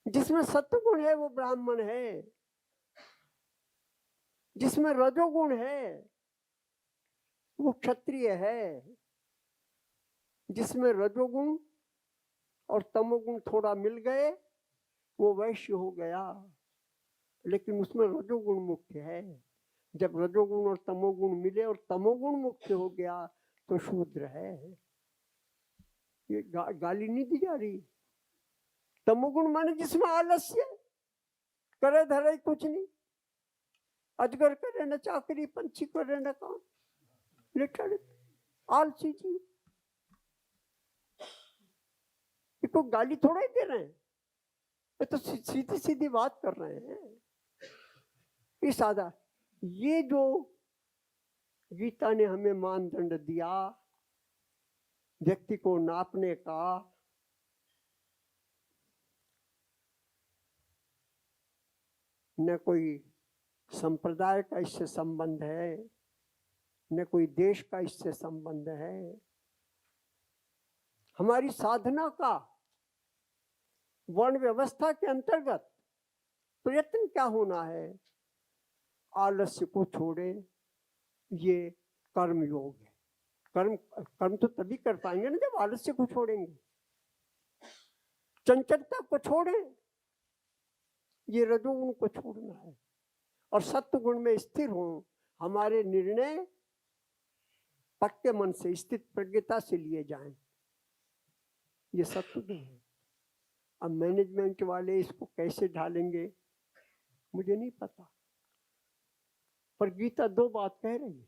जिसमें सत्व गुण है वो ब्राह्मण है। जिसमें रजोगुण है वो क्षत्रिय है। जिसमें रजोगुण और तमोगुण थोड़ा मिल गए वो वैश्य हो गया, लेकिन उसमें रजोगुण मुख्य है। जब रजोगुण और तमोगुण मिले और तमोगुण मुख्य हो गया तो शूद्र है। ये गाली नहीं दी जा रही। तमोगुण माने जिसमें आलस्य, करे धरे कुछ नहीं, अजगर करे न चाकरी, पंछी करे न काम, लिटरली आलसी जी। इसको गाली थोड़ा ही दे रहे हैं, ये तो सीधी सीधी बात कर रहे हैं। इस आधा ये जो गीता ने हमें मानदंड दिया व्यक्ति को नापने का, न कोई संप्रदाय का इससे संबंध है, न कोई देश का इससे संबंध है। हमारी साधना का वर्ण व्यवस्था के अंतर्गत प्रयत्न क्या होना है? आलस्य को छोड़े, ये कर्म योग है। कर्म तो तभी कर पाएंगे ना जब आलस्य को छोड़ेंगे। चंचलता को छोड़ें, ये रजोगुण को छोड़ना है और सत्व गुण में स्थिर हो। हमारे निर्णय पक्के मन से, स्थित प्रज्ञता से लिए जाएं। ये सत्व गुण है। अब मैनेजमेंट वाले इसको कैसे ढालेंगे मुझे नहीं पता, पर गीता दो बात कह रही है।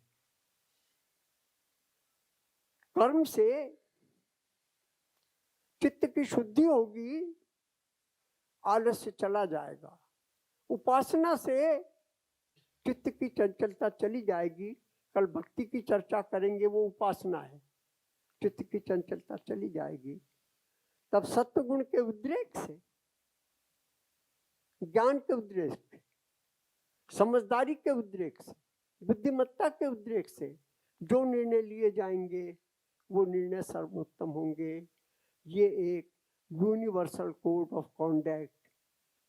कर्म से चित्त की शुद्धि होगी, आलस्य चला जाएगा। उपासना से चित्त की चंचलता चली जाएगी। कल भक्ति की चर्चा करेंगे, वो उपासना है। चित्त की चंचलता चली जाएगी। तब सत्व गुण के उद्रेक से, ज्ञान के उद्रेक से, समझदारी के उद्रेक से, बुद्धिमत्ता के उद्रेक से जो निर्णय लिए जाएंगे वो निर्णय सर्वोत्तम होंगे। ये एक universal code of conduct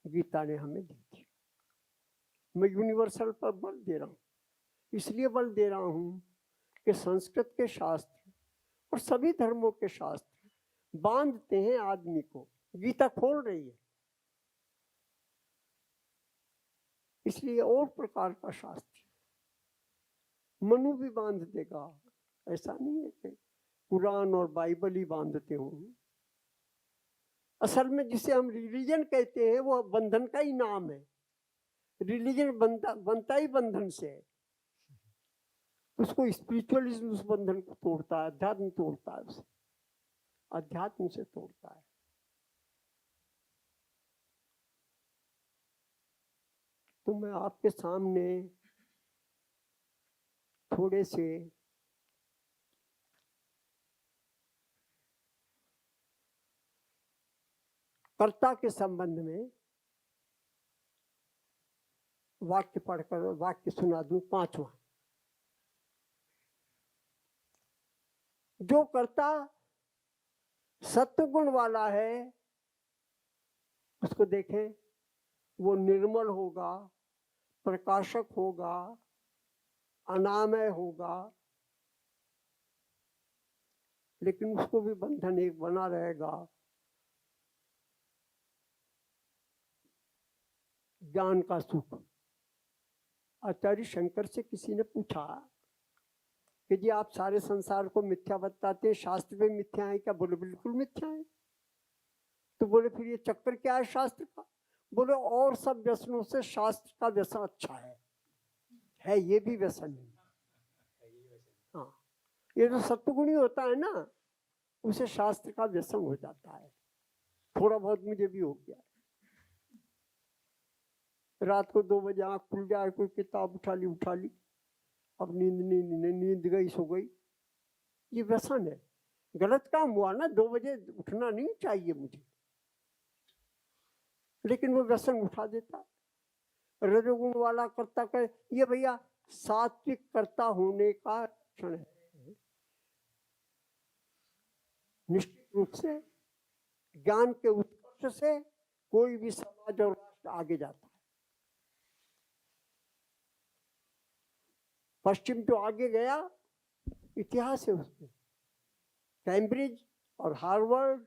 Gita ने हमें दी थी। मैं यूनिवर्सल पर बल दे रहा हूँ, इसलिए बल दे रहा हूँ कि संस्कृत के शास्त्र और सभी धर्मों के शास्त्र बांधते हैं आदमी को। गीता खोल रही है, इसलिए और प्रकार का शास्त्र मनु भी बांध देगा। ऐसा नहीं है कि कुरान और बाइबल ही बांधते हो। असल में जिसे हम रिलीजन कहते हैं वो बंधन का ही नाम है। रिलीजन बनता ही बंधन से है। उसको स्पिरिचुअलिज्म उस बंधन को तोड़ता है, अध्यात्म तोड़ता है, उसे अध्यात्म से तोड़ता है। तो मैं आपके सामने थोड़े से कर्ता के संबंध में वाक्य पढ़कर वाक्य सुना दूं। पांचवा, जो कर्ता सत्वगुण वाला है उसको देखें, वो निर्मल होगा, प्रकाशक होगा, अनामय होगा, लेकिन उसको भी बंधन एक बना रहेगा। ज्ञान का सुख। आचार्य शंकर से किसी ने पूछा कि जी आप सारे संसार को मिथ्या बताते हैं, शास्त्र में मिथ्या है क्या? बोले बिल्कुल मिथ्या है। तो बोले फिर ये चक्कर क्या है शास्त्र का? बोले और सब व्यसनों से शास्त्र का व्यसन अच्छा है ये भी व्यसन है। हाँ, ये जो सत्वगुणी होता है ना, उसे शास्त्र का व्यसन हो जाता है। थोड़ा बहुत मुझे भी हो गया। रात को 2 बजे आँख खुल जाए, कोई किताब उठा ली, अब नींद गई, सो गई। ये व्यसन है, गलत काम हुआ ना। 2 बजे उठना नहीं चाहिए मुझे, लेकिन वो व्यसन उठा देता है। रजोगुण वाला कर्ता का ये भैया सात्विक कर्ता होने का क्षण है। निश्चित रूप से ज्ञान के उत्कर्ष से कोई भी समाज और राष्ट्र आगे जाता है। पश्चिम जो आगे गया, इतिहास है उसमें। कैम्ब्रिज और हार्वर्ड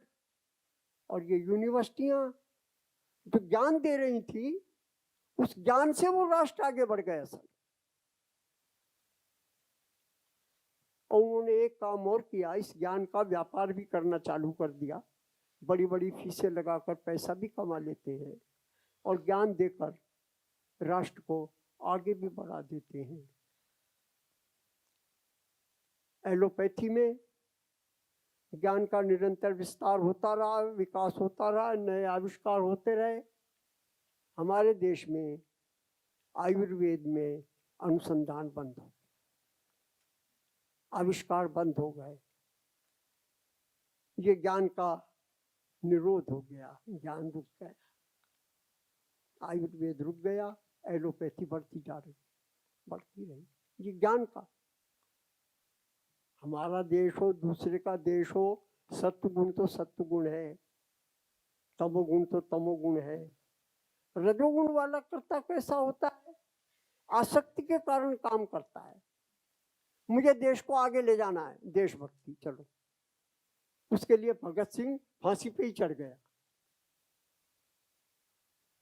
और ये यूनिवर्सिटियां जो ज्ञान दे रही थी, उस ज्ञान से वो राष्ट्र आगे बढ़ गए असल। और उन्होंने एक काम और किया, इस ज्ञान का व्यापार भी करना चालू कर दिया। बड़ी बड़ी फीसें लगाकर पैसा भी कमा लेते हैं और ज्ञान देकर राष्ट्र को आगे भी बढ़ा देते हैं। एलोपैथी में ज्ञान का निरंतर विस्तार होता रहा, विकास होता रहा, नए आविष्कार होते रहे। हमारे देश में आयुर्वेद में अनुसंधान बंद हो, आविष्कार बंद हो गए। ये ज्ञान का निरोध हो गया, ज्ञान रुक गया, आयुर्वेद रुक गया, एलोपैथी बढ़ती रही। ये ज्ञान का, हमारा देश हो दूसरे का देश हो, सत्वगुण तो सत्वगुण है, तमोगुण तो तमोगुण है। रजोगुण वाला कर्ता कैसा होता है? आसक्ति के कारण काम करता है। मुझे देश को आगे ले जाना है, देशभक्ति, चलो, उसके लिए भगत सिंह फांसी पे ही चढ़ गया।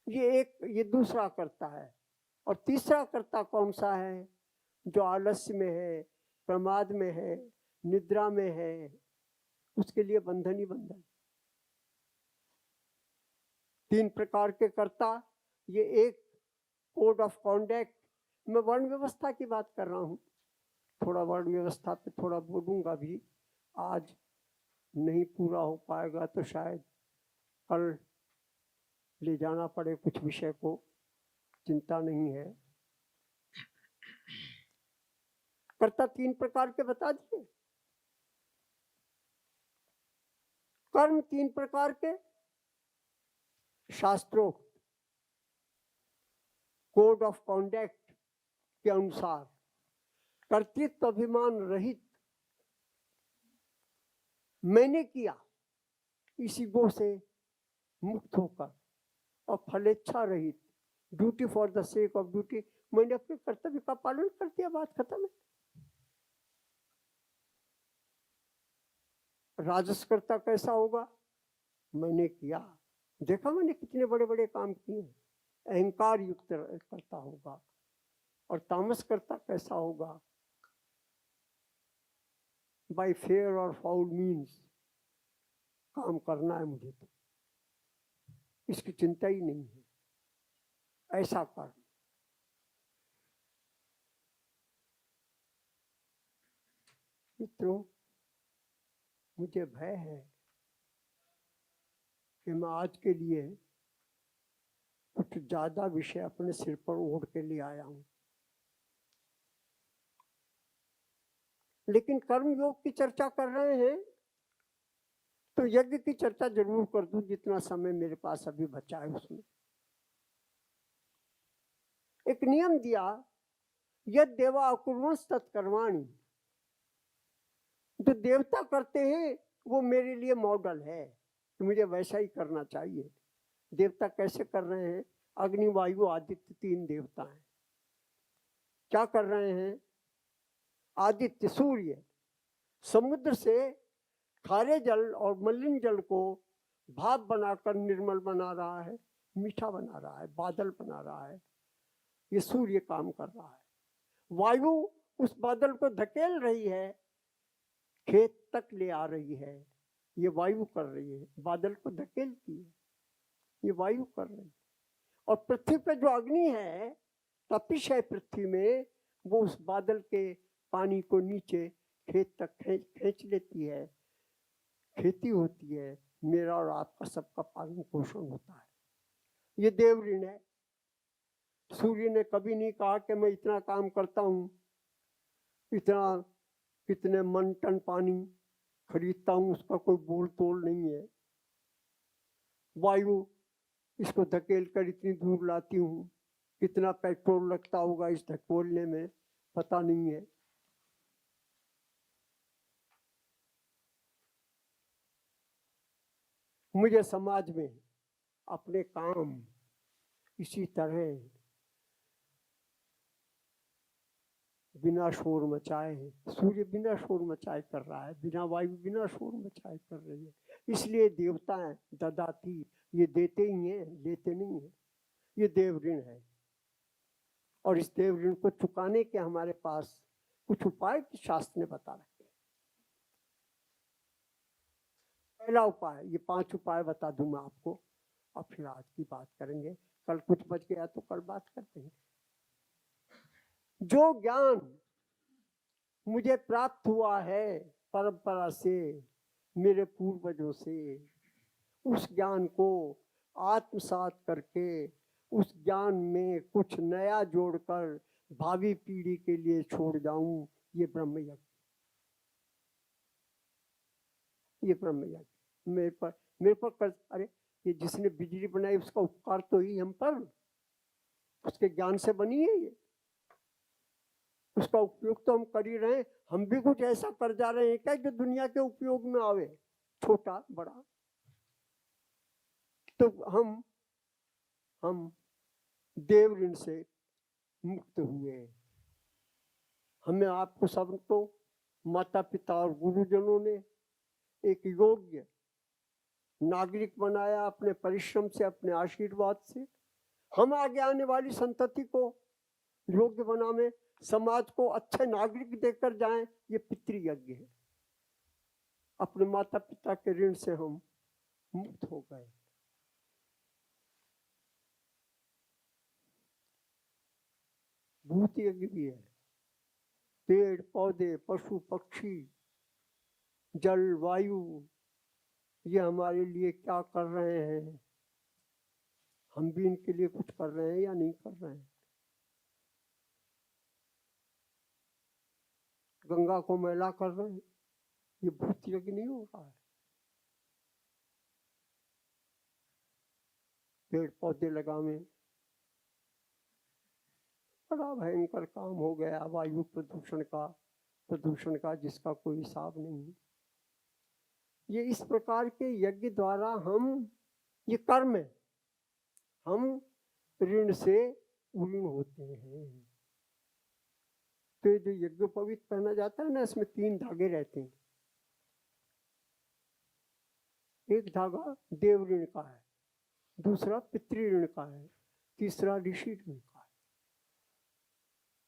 ये दूसरा करता है। और तीसरा कर्ता कौन सा है? जो आलस्य में है, प्रमाद में है, निद्रा में है, उसके लिए बंधन ही बंधन। 3 प्रकार के कर्ता, ये एक कोड ऑफ कॉन्डक्ट। मैं वर्ण व्यवस्था की बात कर रहा हूँ, थोड़ा वर्ण व्यवस्था पे थोड़ा बोलूँगा भी। आज नहीं पूरा हो पाएगा तो शायद कल ले जाना पड़े कुछ विषय को, चिंता नहीं है। कर्ता 3 प्रकार के बता दिए। कर्म 3 प्रकार के, शास्त्रोक्त कोड ऑफ कॉन्डक्ट के अनुसार कर्तृत्व अभिमान रहित, मैंने किया इसी गो से मुक्त होकर, और फलेच्छा रहित, duty for the sake of duty, मैंने अपने कर्तव्य का पालन कर दिया, बात खत्म है। राजस्कर्ता कैसा होगा? मैंने किया, देखा मैंने कितने बड़े बड़े काम किए, अहंकार युक्त करता होगा। और तामसकर्ता कैसा होगा? बाय फेयर और फाउल मीन्स काम करना है मुझे, तो इसकी चिंता ही नहीं है, ऐसा कर्म। मित्रों, मुझे भय है कि मैं आज के लिए कुछ ज्यादा विषय अपने सिर पर ओढ़ के लिए आया हूं। लेकिन कर्म योग की चर्चा कर रहे हैं तो यज्ञ की चर्चा जरूर कर दूं, जितना समय मेरे पास अभी बचा है उसमें। एक नियम दिया, यद देवा अकुर्वंस तत्कर्माणि, जो देवता करते हैं वो मेरे लिए मॉडल है, तो मुझे वैसा ही करना चाहिए। देवता कैसे कर रहे हैं? अग्नि वायु आदित्य 3 देवता हैं। क्या कर रहे हैं? आदित्य सूर्य समुद्र से खारे जल और मलिन जल को भाप बनाकर निर्मल बना रहा है। मीठा बना रहा है, बादल बना रहा है, ये सूर्य काम कर रहा है। वायु उस बादल को धकेल रही है, खेत तक ले आ रही है, ये वायु कर रही है। बादल को धकेलती है, ये वायु कर रही है। और पृथ्वी पे जो अग्नि है, तपिश है पृथ्वी में, वो उस बादल के पानी को नीचे खेत तक खींच लेती है, खेती होती है, मेरा और आपका सबका पालन पोषण होता है। ये देव ऋण है। सूर्य ने कभी नहीं कहा कि मैं इतना काम करता हूँ, इतना कितने मन टन पानी खरीदता हूँ, उसका कोई बोल तोल नहीं है। वायु, इसको धकेल कर इतनी दूर लाती हूँ, कितना पेट्रोल लगता होगा इस धकेलने में, पता नहीं है। मुझे समाज में अपने काम इसी तरह बिना शोर मचाए, सूर्य बिना शोर मचाए कर रहा है, बिना वायु बिना शोर मचाए कर रही है। इसलिए देवताएं ददाती, ये देते ही हैं, लेते नहीं है। ये देव ऋण है। और इस देव ऋण को चुकाने के हमारे पास कुछ उपाय शास्त्र ने बता रखे। पहला उपाय, ये 5 उपाय बता दूं मैं आपको, और फिर आज की बात करेंगे। कल कुछ बच गया तो कल बात करते हैं। जो ज्ञान मुझे प्राप्त हुआ है परंपरा से, मेरे पूर्वजों से, उस ज्ञान को आत्मसात करके उस ज्ञान में कुछ नया जोड़कर भावी पीढ़ी के लिए छोड़ जाऊं, ये ब्रह्म यज्ञ। ये ब्रह्म यज्ञ मेरे पर अरे ये जिसने बिजली बनाई उसका उपकार तो ही हम पर, उसके ज्ञान से बनी है ये, उसका उपयोग तो हम कर ही रहे हैं। हम भी कुछ ऐसा कर जा रहे हैं क्या जो दुनिया के उपयोग में आवे, छोटा बड़ा। तो हम देव ऋण से मुक्त हुए। हमें आपको सबको माता पिता और गुरुजनों ने एक योग्य नागरिक बनाया अपने परिश्रम से, अपने आशीर्वाद से। हम आगे आने वाली संतति को योग्य बनाने, समाज को अच्छे नागरिक देकर जाएं, ये पितृयज्ञ है। अपने माता पिता के ऋण से हम मुक्त हो गए। भूत यज्ञ भी है। पेड़ पौधे, पशु पक्षी, जल वायु, ये हमारे लिए क्या कर रहे हैं, हम भी इनके लिए कुछ कर रहे हैं या नहीं कर रहे हैं। गंगा को मैला कर रहे हैं, ये भूत यज्ञ नहीं हो रहा है। पेड़ पौधे लगावे, बड़ा भयंकर काम हो गया वायु प्रदूषण का जिसका कोई हिसाब नहीं। ये इस प्रकार के यज्ञ द्वारा हम, ये कर्म है, हम ऋण से उऋण होते हैं। तो जो यज्ञ पवित्र पहना जाता है ना, इसमें 3 धागे रहते हैं। एक धागा देव ऋण का है, दूसरा पितृ ऋण का है, तीसरा ऋषि ऋण का है।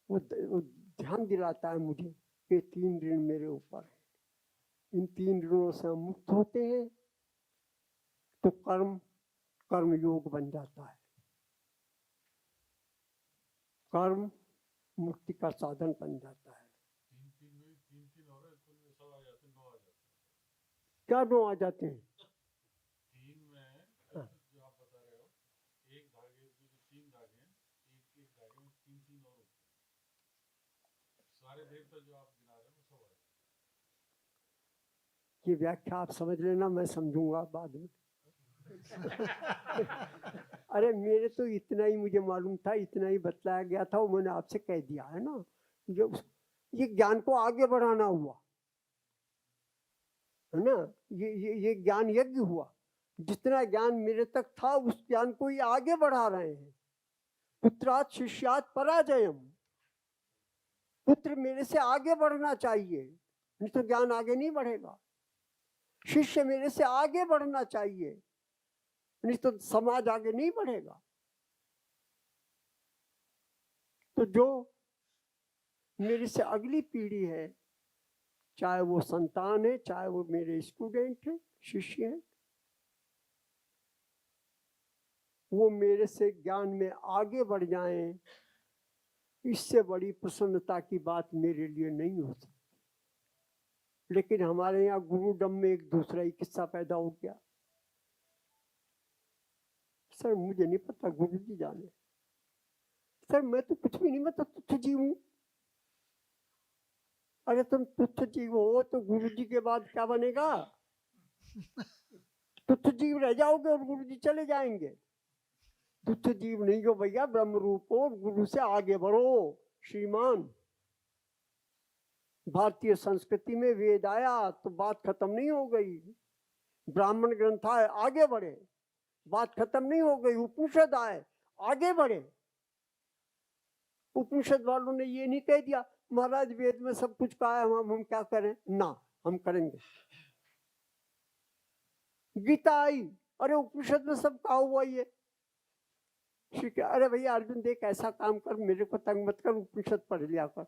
वो ध्यान दिलाता है मुझे कि 3 ऋण मेरे ऊपर है। इन 3 ऋणों से हम मुक्त होते हैं तो कर्म योग बन जाता है। कर्म मुक्ति का साधन बन जाता है। क्या 9 आ जाते हैं? 3 में जो आप बता रहे हो, एक धागे जो 3 धागे हैं, एक धागे में 3 और सारे देवता जो आप गिना रहे हो सब आ जाते हैं। ये व्याख्या आप समझ लेना, मैं समझूंगा बाद में। अरे मेरे तो इतना ही मुझे मालूम था, इतना ही बतलाया गया था, वो मैंने आपसे कह दिया है ना। ये ज्ञान को आगे बढ़ाना हुआ है ना, ये ज्ञान यज्ञ हुआ। जितना ज्ञान मेरे तक था उस ज्ञान को ये आगे बढ़ा रहे हैं। पुत्रात् शिष्यात् पराजयम्, पुत्र मेरे से आगे बढ़ना चाहिए, नहीं तो ज्ञान आगे नहीं बढ़ेगा। शिष्य मेरे से आगे बढ़ना चाहिए, नहीं तो समाज आगे नहीं बढ़ेगा। तो जो मेरे से अगली पीढ़ी है, चाहे वो संतान है, चाहे वो मेरे स्टूडेंट है, शिष्य हैं, वो मेरे से ज्ञान में आगे बढ़ जाएं, इससे बड़ी प्रसन्नता की बात मेरे लिए नहीं हो सकती। लेकिन हमारे यहाँ गुरुडम में एक दूसरा ही किस्सा पैदा हो गया। सर मुझे नहीं पता, गुरु जी जाने। सर मैं तो कुछ भी नहीं, मैं तो तुच्छ जीव हूं। अरे तुम तुच्छ जीव हो तो गुरु जी के बाद क्या बनेगा? तुच्छ जीव रह जाओगे और गुरु जी चले जाएंगे। तुच्छ जीव नहीं हो भैया, ब्रह्म रूप हो, गुरु से आगे बढ़ो श्रीमान। भारतीय संस्कृति में वेद आया तो बात खत्म नहीं हो गई, ब्राह्मण ग्रंथ आए आगे बढ़े, बात खत्म नहीं हो गई। उपनिषद आए आगे बढ़े। उपनिषद वालों ने ये नहीं कह दिया महाराज वेद में सब कुछ कहा है, हम क्या करें ना, हम करेंगे। गीता आई, अरे उपनिषद में सब कहा हुआ ये। ठीक है, अरे भैया अर्जुन देख ऐसा काम कर, मेरे को तंग मत कर, उपनिषद पढ़ लिया कर।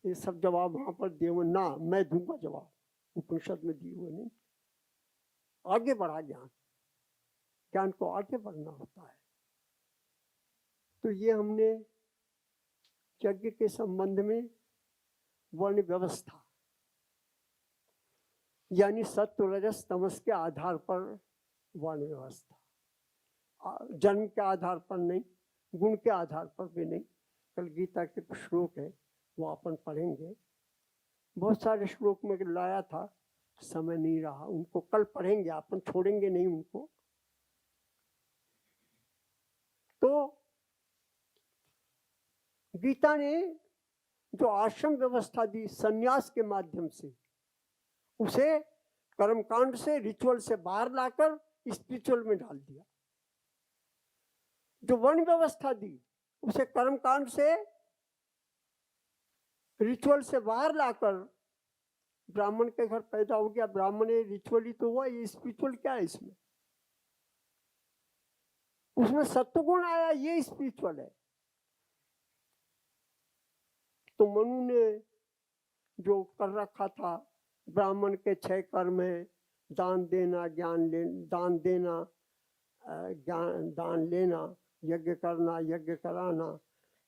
ये सब जवाब वहां पर देव ना, मैं दूंगा जवाब, उपनिषद में दिए हुए नहीं। आगे बढ़ा ज्ञान, ज्ञान को आगे बढ़ना होता है। तो ये हमने यज्ञ के संबंध में वर्ण व्यवस्था यानी सत्व रजस तमस के आधार पर वर्ण व्यवस्था, जन्म के आधार पर नहीं, गुण के आधार पर भी नहीं। कल गीता के कुछ श्लोक है वो अपन पढ़ेंगे। बहुत सारे श्लोक में लाया था, समय नहीं रहा, उनको कल पढ़ेंगे, अपन छोड़ेंगे नहीं उनको। तो गीता ने जो आश्रम व्यवस्था दी संन्यास के माध्यम से, उसे कर्मकांड से, रिचुअल से बाहर लाकर स्पिरिचुअल में डाल दिया। जो वर्ण व्यवस्था दी उसे कर्मकांड से, रिचुअल से बाहर लाकर ब्राह्मण के घर पैदा हो गया। ब्राह्मण रिचुअली तो हुआ, ये स्पिरिचुअल क्या है इसमें? उसमें सत्वगुण आया, ये स्पिरिचुअल है। तो मनु ने जो कर रखा था, ब्राह्मण के 6 कर्म है, दान देना, दान देना, दान लेना, यज्ञ करना, यज्ञ कराना,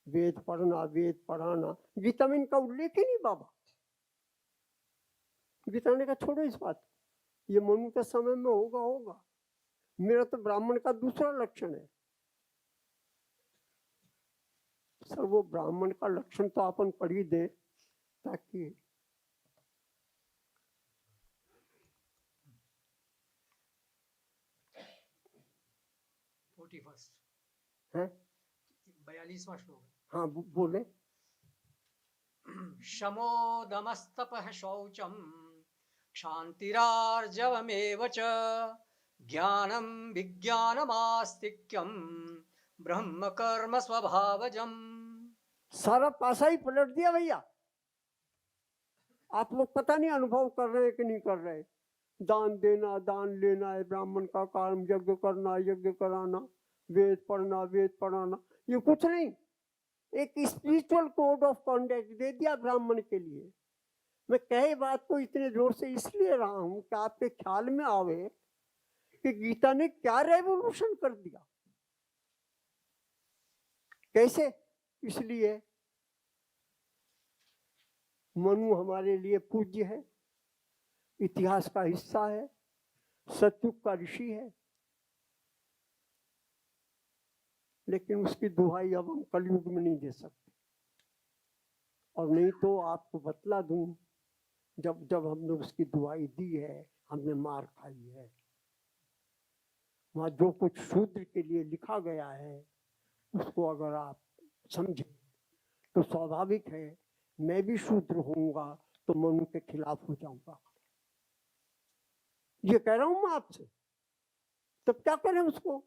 वेद पढ़ना, वेद पढ़ाना। गीता में इनका उल्लेख ही नहीं बाबा। गीता ने कहा छोड़ो इस बात, ये मनु के समय में होगा। मेरा तो ब्राह्मण का दूसरा लक्षण है। सर वो ब्राह्मण का लक्षण तो अपन पढ़ ही दे, ताकि है 42वां श्लोक। हाँ बोले। शमोदमस्तपः शौचम क्षान्तिरार्जवमेव च ज्ञानं विज्ञानमास्तिक्यं ब्रह्म कर्म स्वभावजम। सारा पासा ही पलट दिया भैया। आप लोग पता नहीं अनुभव कर रहे हैं कि नहीं कर रहे। दान देना, दान लेना है ब्राह्मण का काम, यज्ञ करना, यज्ञ कराना, वेद पढ़ना, वेद पढ़ाना, ये कुछ नहीं। एक स्पिरिचुअल कोड ऑफ कॉन्डक्ट दे दिया ब्राह्मण के लिए। मैं कहे बात को इतने जोर से इसलिए रहा हूं कि आपके ख्याल में आवे कि गीता ने क्या रेवोल्यूशन कर दिया। कैसे? इसलिए मनु हमारे लिए पूज्य है, इतिहास का हिस्सा है, सतयुग का ऋषि है, लेकिन उसकी दुहाई अब हम कलयुग में नहीं दे सकते। और नहीं तो आपको बतला दूं, जब जब हमने उसकी दुहाई दी है हमने मार खाई है। वहां जो कुछ शूद्र के लिए लिखा गया है उसको अगर आप समझे तो स्वाभाविक है मैं भी शूद्र होऊंगा तो मनु के खिलाफ हो जाऊंगा। ये कह रहा हूं मैं आपसे। तब क्या करें उसको?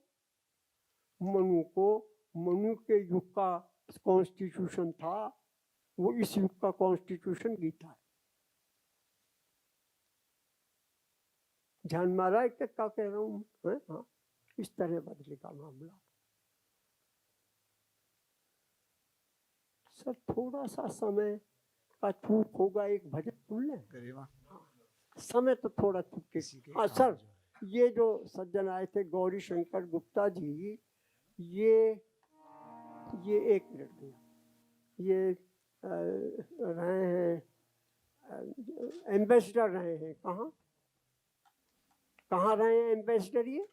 मनु के युग का कॉन्स्टिट्यूशन था, वो इस युग का कॉन्स्टिट्यूशन गीता है। ध्यान में आ रहा है कि क्या कह रहा हूँ? हाँ, इस तरह बदलेगा मामला। सर थोड़ा सा समय का चूक होगा, एक भजन सुन लें। करीबा समय तो थोड़ा चूक के। किसी के हाँ काम सर, जो ये जो सज्जन आए थे गौरी शंकर गुप्ता जी, ये एक मिनट में, ये रहे हैं एम्बेसडर रहे हैं। कहाँ रहे हैं एम्बेसडर? ये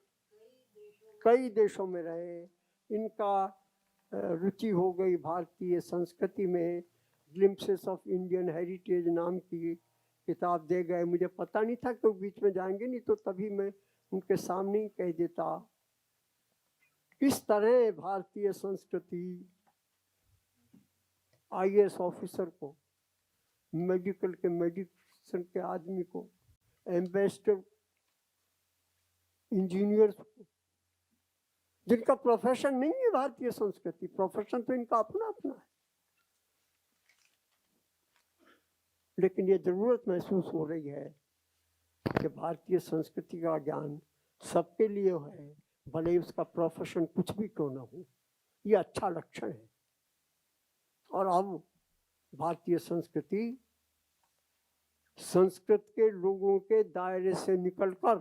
कई देशों में रहे। इनका रुचि हो गई भारतीय संस्कृति में। ग्लिम्पसेस ऑफ इंडियन हेरिटेज नाम की किताब दे गए। मुझे पता नहीं था कि वो बीच में जाएंगे, नहीं तो तभी मैं उनके सामने ही कह देता। किस तरह भारतीय संस्कृति आईएएस ऑफिसर को, मेडिकल के मेडिसिन के आदमी को, एम्बेसडर इंजीनियर को, जिनका प्रोफेशन नहीं है भारतीय संस्कृति, प्रोफेशन तो इनका अपना अपना है, लेकिन ये जरूरत महसूस हो रही है कि भारतीय संस्कृति का ज्ञान सबके लिए है, भले ही उसका प्रोफेशन कुछ भी क्यों ना हो। ये अच्छा लक्षण है। और अब भारतीय संस्कृति संस्कृत के लोगों के दायरे से निकलकर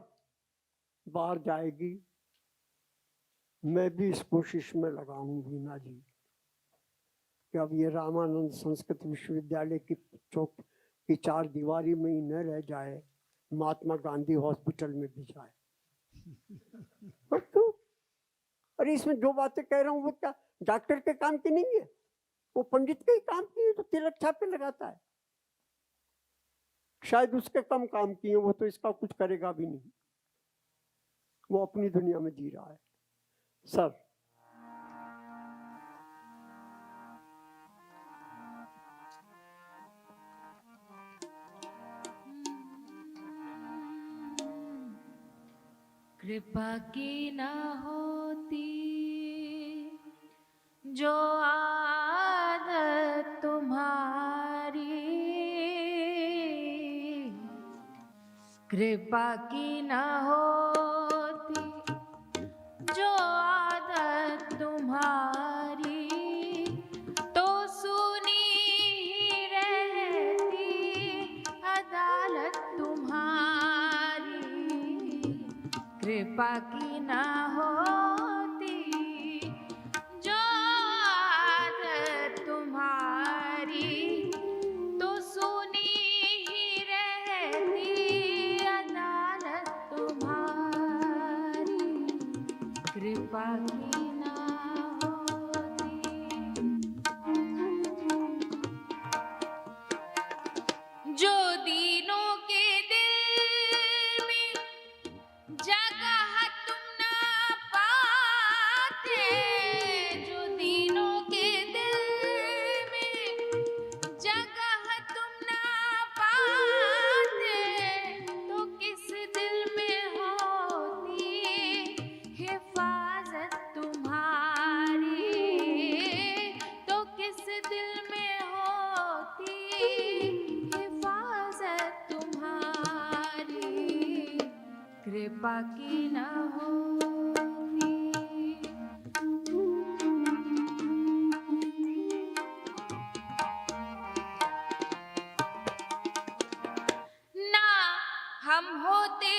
बाहर जाएगी। मैं भी इस कोशिश में लगा हूँ वीना जी, कि अब ये रामानंद संस्कृत विश्वविद्यालय की चौक की चार दीवारी में ही न रह जाए, महात्मा गांधी हॉस्पिटल में भी जाए। क्यों? अरे इसमें जो बातें कह रहा हूँ वो क्या डॉक्टर के काम की नहीं है, वो पंडित के ही काम की है, तो तिलक छापे लगाता है। शायद उसके कम काम किए, वो तो इसका कुछ करेगा भी नहीं, वो अपनी दुनिया में जी रहा है। सर कृपा की न होती जो आदत तुम्हारी, कृपा की न होती जो आदत तुम्हारी, तो सुनी ही रहती अदालत तुम्हारी। कृपा की न होती जो आदत तुम्हारी, तो सुनी ही रहती अदालत तुम्हारी। कृपा की न होती। जो दीनों के दिल में जगह तुम ना पाते, जो दीनों के दिल में जगह तुम ना पाते, तो किस दिल में होती हिफाजत तुम्हारी, तो किस दिल में होती हिफाजत तुम्हारी। कृपा की न होती। ना हम होते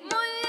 मुल्क